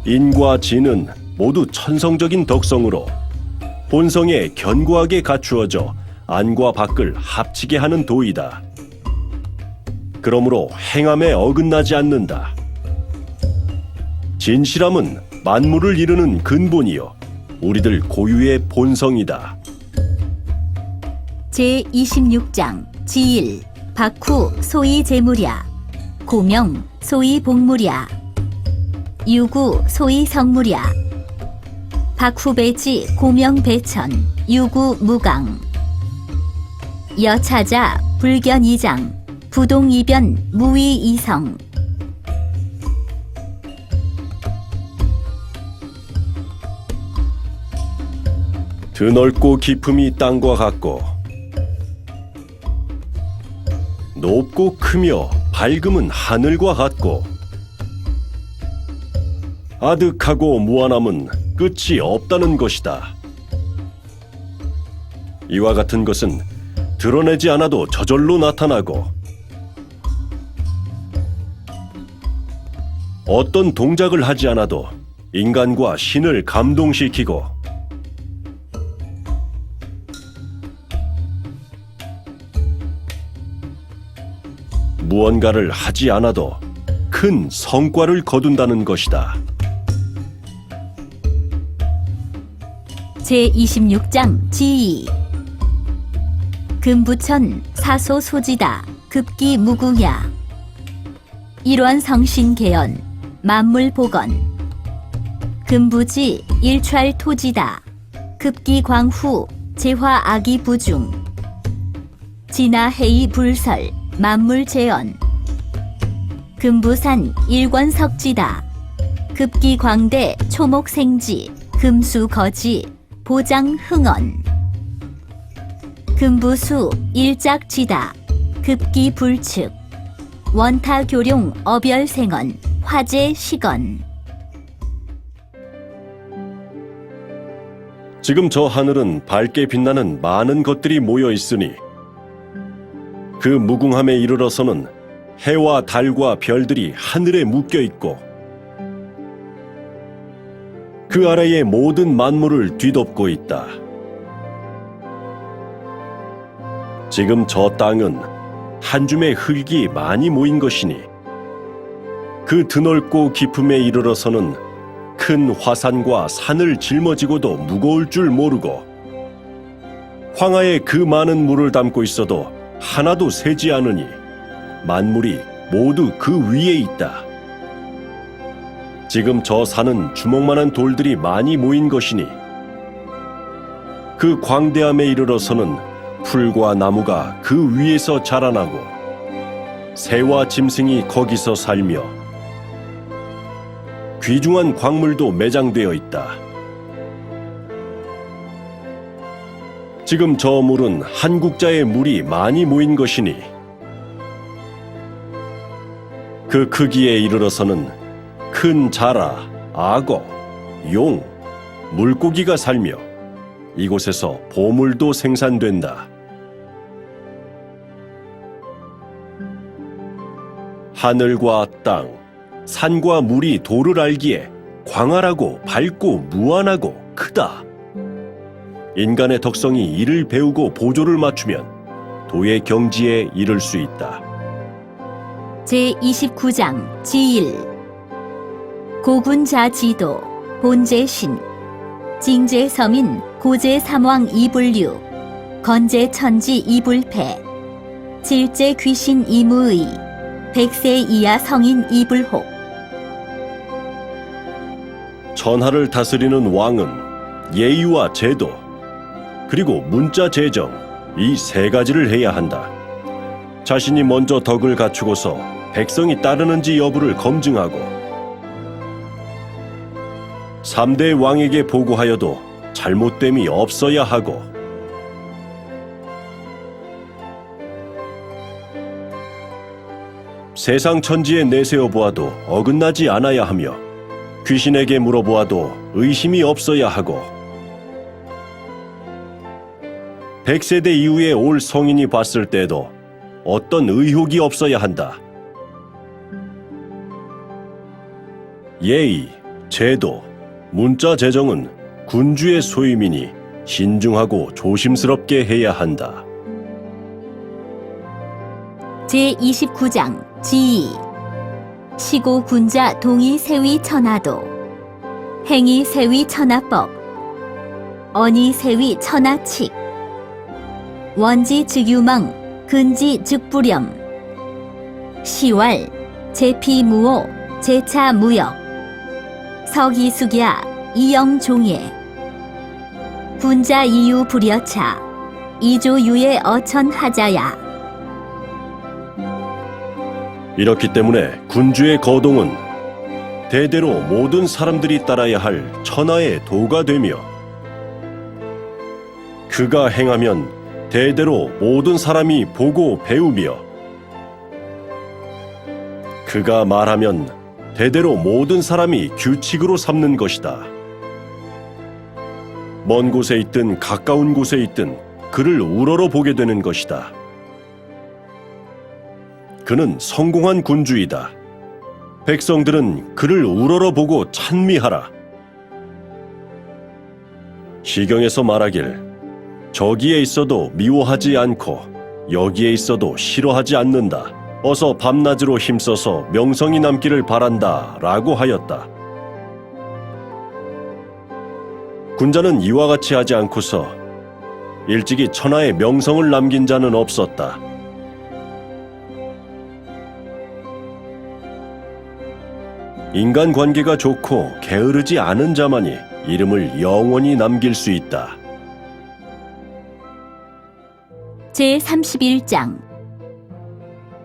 인과 지는 모두 천성적인 덕성으로 본성에 견고하게 갖추어져 안과 밖을 합치게 하는 도이다. 그러므로 행함에 어긋나지 않는다. 진실함은 만물을 이루는 근본이요 우리들 고유의 본성이다. 제26장 지일 박후 소위 재무랴 고명 소위 복무랴 유구 소위 성무랴 박후배지 고명배천 유구 무강 여차자 불견이장 부동이변 무위이성 드넓고 깊음이 땅과 같고 높고 크며 밝음은 하늘과 같고 아득하고 무한함은 끝이 없다는 것이다. 이와 같은 것은 드러내지 않아도 저절로 나타나고 어떤 동작을 하지 않아도 인간과 신을 감동시키고 무언가를 하지 않아도 큰 성과를 거둔다는 것이다. 제26장 지이 금부천 사소 소지다 급기 무궁야 일원 성신 개연 만물 복원 금부지 일찰 토지다 급기 광후 재화 악이 부중 진화 해이 불설 만물 재언 금부산 일권석지다 급기 광대 초목 생지 금수 거지 보장 흥언 금부수 일작지다 급기 불측 원타 교룡 어별생언 화재 시건 지금 저 하늘은 밝게 빛나는 많은 것들이 모여 있으니 그 무궁함에 이르러서는 해와 달과 별들이 하늘에 묶여 있고 그 아래의 모든 만물을 뒤덮고 있다. 지금 저 땅은 한 줌의 흙이 많이 모인 것이니 그 드넓고 깊음에 이르러서는 큰 화산과 산을 짊어지고도 무거울 줄 모르고 황하에 그 많은 물을 담고 있어도 하나도 새지 않으니 만물이 모두 그 위에 있다. 지금 저 산은 주먹만한 돌들이 많이 모인 것이니 그 광대함에 이르러서는 풀과 나무가 그 위에서 자라나고 새와 짐승이 거기서 살며 귀중한 광물도 매장되어 있다. 지금 저 물은 한 국자의 물이 많이 모인 것이니 그 크기에 이르러서는 큰 자라, 악어, 용, 물고기가 살며 이곳에서 보물도 생산된다. 하늘과 땅, 산과 물이 도를 알기에 광활하고 밝고 무한하고 크다. 인간의 덕성이 이를 배우고 보조를 맞추면 도의 경지에 이를 수 있다. 제29장 지일 고군자 지도 본제신 징제서민 고제삼왕 이불류 건제천지 이불패 질제 귀신 이무의 백세 이하 성인 이불혹 천하를 다스리는 왕은 예의와 제도 그리고 문자 재정 이 세 가지를 해야 한다. 자신이 먼저 덕을 갖추고서 백성이 따르는지 여부를 검증하고 3대 왕에게 보고하여도 잘못됨이 없어야 하고 세상 천지에 내세워 보아도 어긋나지 않아야 하며 귀신에게 물어보아도 의심이 없어야 하고 100세대 이후에 올 성인이 봤을 때도 어떤 의혹이 없어야 한다. 예의, 제도, 문자 제정은 군주의 소임이니 신중하고 조심스럽게 해야 한다. 제29장 지위 시고 군자 동의 세위 천하도 행위 세위 천하법 언의 세위 천하칙 원지 즉유망 근지 즉불염 시왈 제피무오 제차무역 서기숙야 이영종예 군자 이유 불여차 이조유의 어천하자야. 이렇기 때문에 군주의 거동은 대대로 모든 사람들이 따라야 할 천하의 도가 되며 그가 행하면 대대로 모든 사람이 보고 배우며 그가 말하면 대대로 모든 사람이 규칙으로 삼는 것이다. 먼 곳에 있든 가까운 곳에 있든 그를 우러러 보게 되는 것이다. 그는 성공한 군주이다. 백성들은 그를 우러러 보고 찬미하라. 시경에서 말하길 저기에 있어도 미워하지 않고 여기에 있어도 싫어하지 않는다. 어서 밤낮으로 힘써서 명성이 남기를 바란다 라고 하였다. 군자는 이와 같이 하지 않고서 일찍이 천하의 명성을 남긴 자는 없었다. 인간관계가 좋고 게으르지 않은 자만이 이름을 영원히 남길 수 있다. 제31장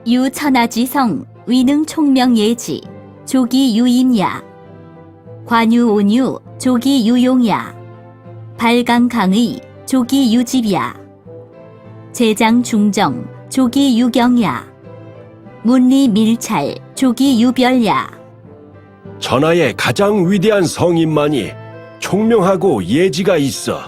유천하지성 위능총명예지 조기유임야 관유온유 조기유용야 발강강의 조기유집야 제장중정 조기유경야 문리밀찰 조기유별야. 천하의 가장 위대한 성인만이 총명하고 예지가 있어.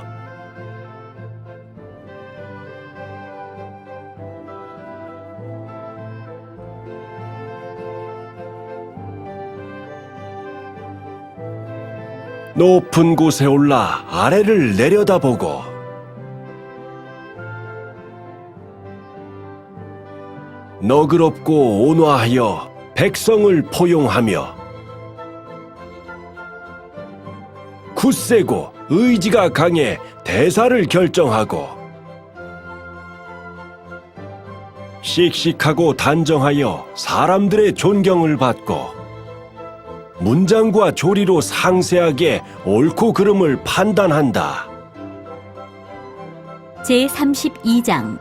높은 곳에 올라 아래를 내려다보고 너그럽고 온화하여 백성을 포용하며 굳세고 의지가 강해 대사를 결정하고 씩씩하고 단정하여 사람들의 존경을 받고 문장과 조리로 상세하게 옳고 그름을 판단한다. 제32장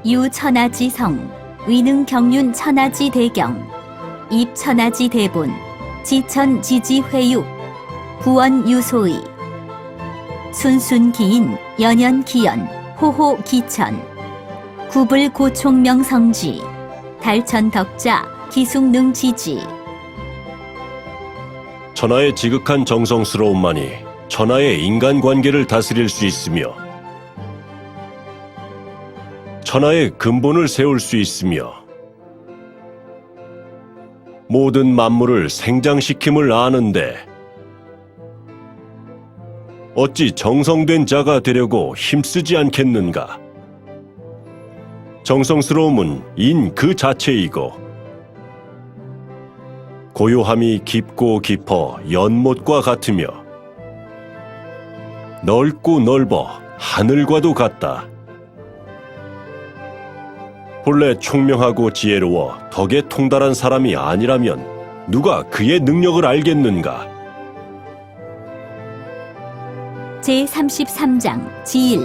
유천하지성 위능경륜 천하지 대경 입천하지 대본 지천지지회육 구원유소의 순순기인 연연기연 호호기천 구불고총명성지 달천덕자 기숙능지지. 천하의 지극한 정성스러움만이 천하의 인간관계를 다스릴 수 있으며 천하의 근본을 세울 수 있으며 모든 만물을 생장시킴을 아는데 어찌 정성된 자가 되려고 힘쓰지 않겠는가? 정성스러움은 인 그 자체이고 고요함이 깊고 깊어 연못과 같으며 넓고 넓어 하늘과도 같다. 본래 총명하고 지혜로워 덕에 통달한 사람이 아니라면 누가 그의 능력을 알겠는가? 제33장 지일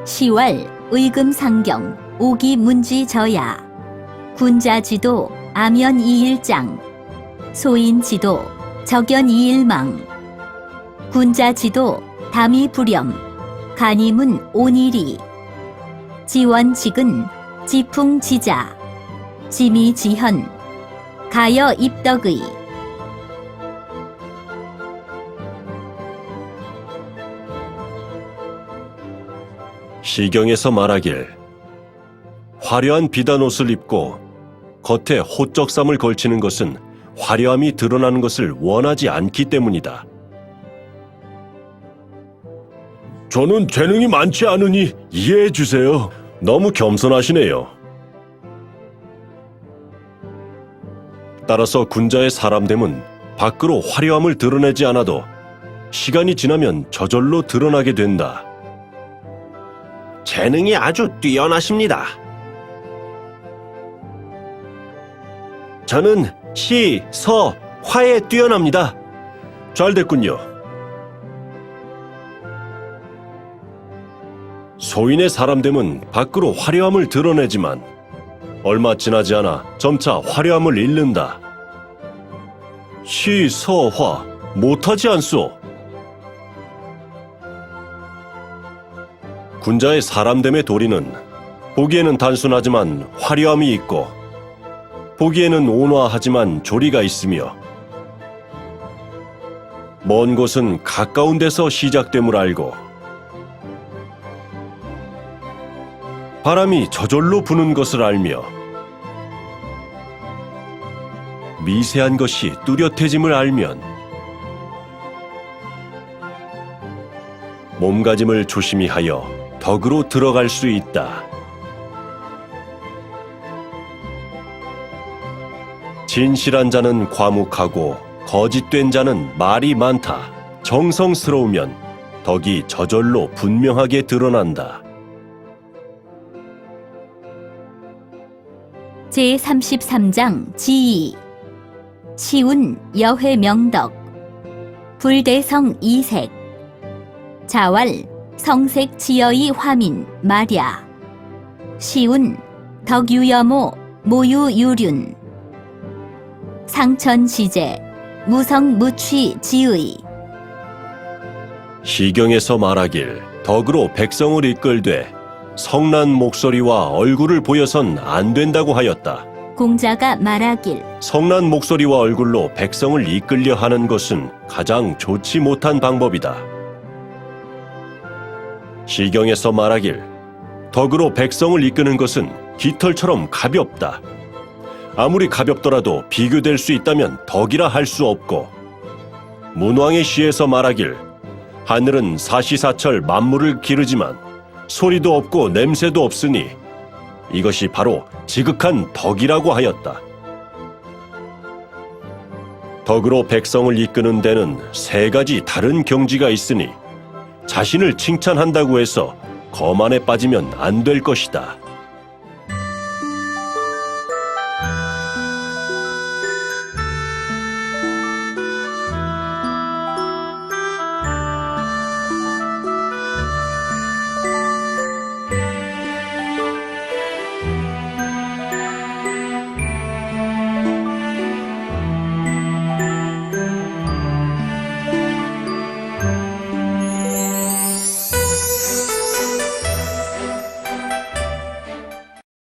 시왈 의금상경 오기문지저야 군자지도 아면이일장 소인지도 적연이일망 군자지도 담이불염 간이문 온일이 지원직은 지풍지자 지미지현 가여입덕의. 시경에서 말하길 화려한 비단옷을 입고 겉에 호적삼을 걸치는 것은 화려함이 드러나는 것을 원하지 않기 때문이다. 저는 재능이 많지 않으니 이해해 주세요. 너무 겸손하시네요. 따라서 군자의 사람됨은 밖으로 화려함을 드러내지 않아도 시간이 지나면 저절로 드러나게 된다. 재능이 아주 뛰어나십니다. 저는 시, 서, 화에 뛰어납니다. 잘 됐군요. 소인의 사람됨은 밖으로 화려함을 드러내지만 얼마 지나지 않아 점차 화려함을 잃는다. 시, 서, 화 못하지 않소. 군자의 사람됨의 도리는 보기에는 단순하지만 화려함이 있고 보기에는 온화하지만 조리가 있으며 먼 곳은 가까운 데서 시작됨을 알고 바람이 저절로 부는 것을 알며 미세한 것이 뚜렷해짐을 알면 몸가짐을 조심히 하여 덕으로 들어갈 수 있다. 진실한 자는 과묵하고 거짓된 자는 말이 많다. 정성스러우면 덕이 저절로 분명하게 드러난다. 제33장 지희 시운 여회 명덕 불대성 이색 자왈 성색 지여이 화민 마랴 시운 덕유여모 모유유륜 상천시제 무성무취 지의 시경에서 말하길 덕으로 백성을 이끌되 성난 목소리와 얼굴을 보여선 안 된다고 하였다. 공자가 말하길 성난 목소리와 얼굴로 백성을 이끌려 하는 것은 가장 좋지 못한 방법이다. 시경에서 말하길 덕으로 백성을 이끄는 것은 깃털처럼 가볍다. 아무리 가볍더라도 비교될 수 있다면 덕이라 할 수 없고 문왕의 시에서 말하길 하늘은 사시사철 만물을 기르지만 소리도 없고 냄새도 없으니 이것이 바로 지극한 덕이라고 하였다. 덕으로 백성을 이끄는 데는 세 가지 다른 경지가 있으니 자신을 칭찬한다고 해서 거만에 빠지면 안 될 것이다.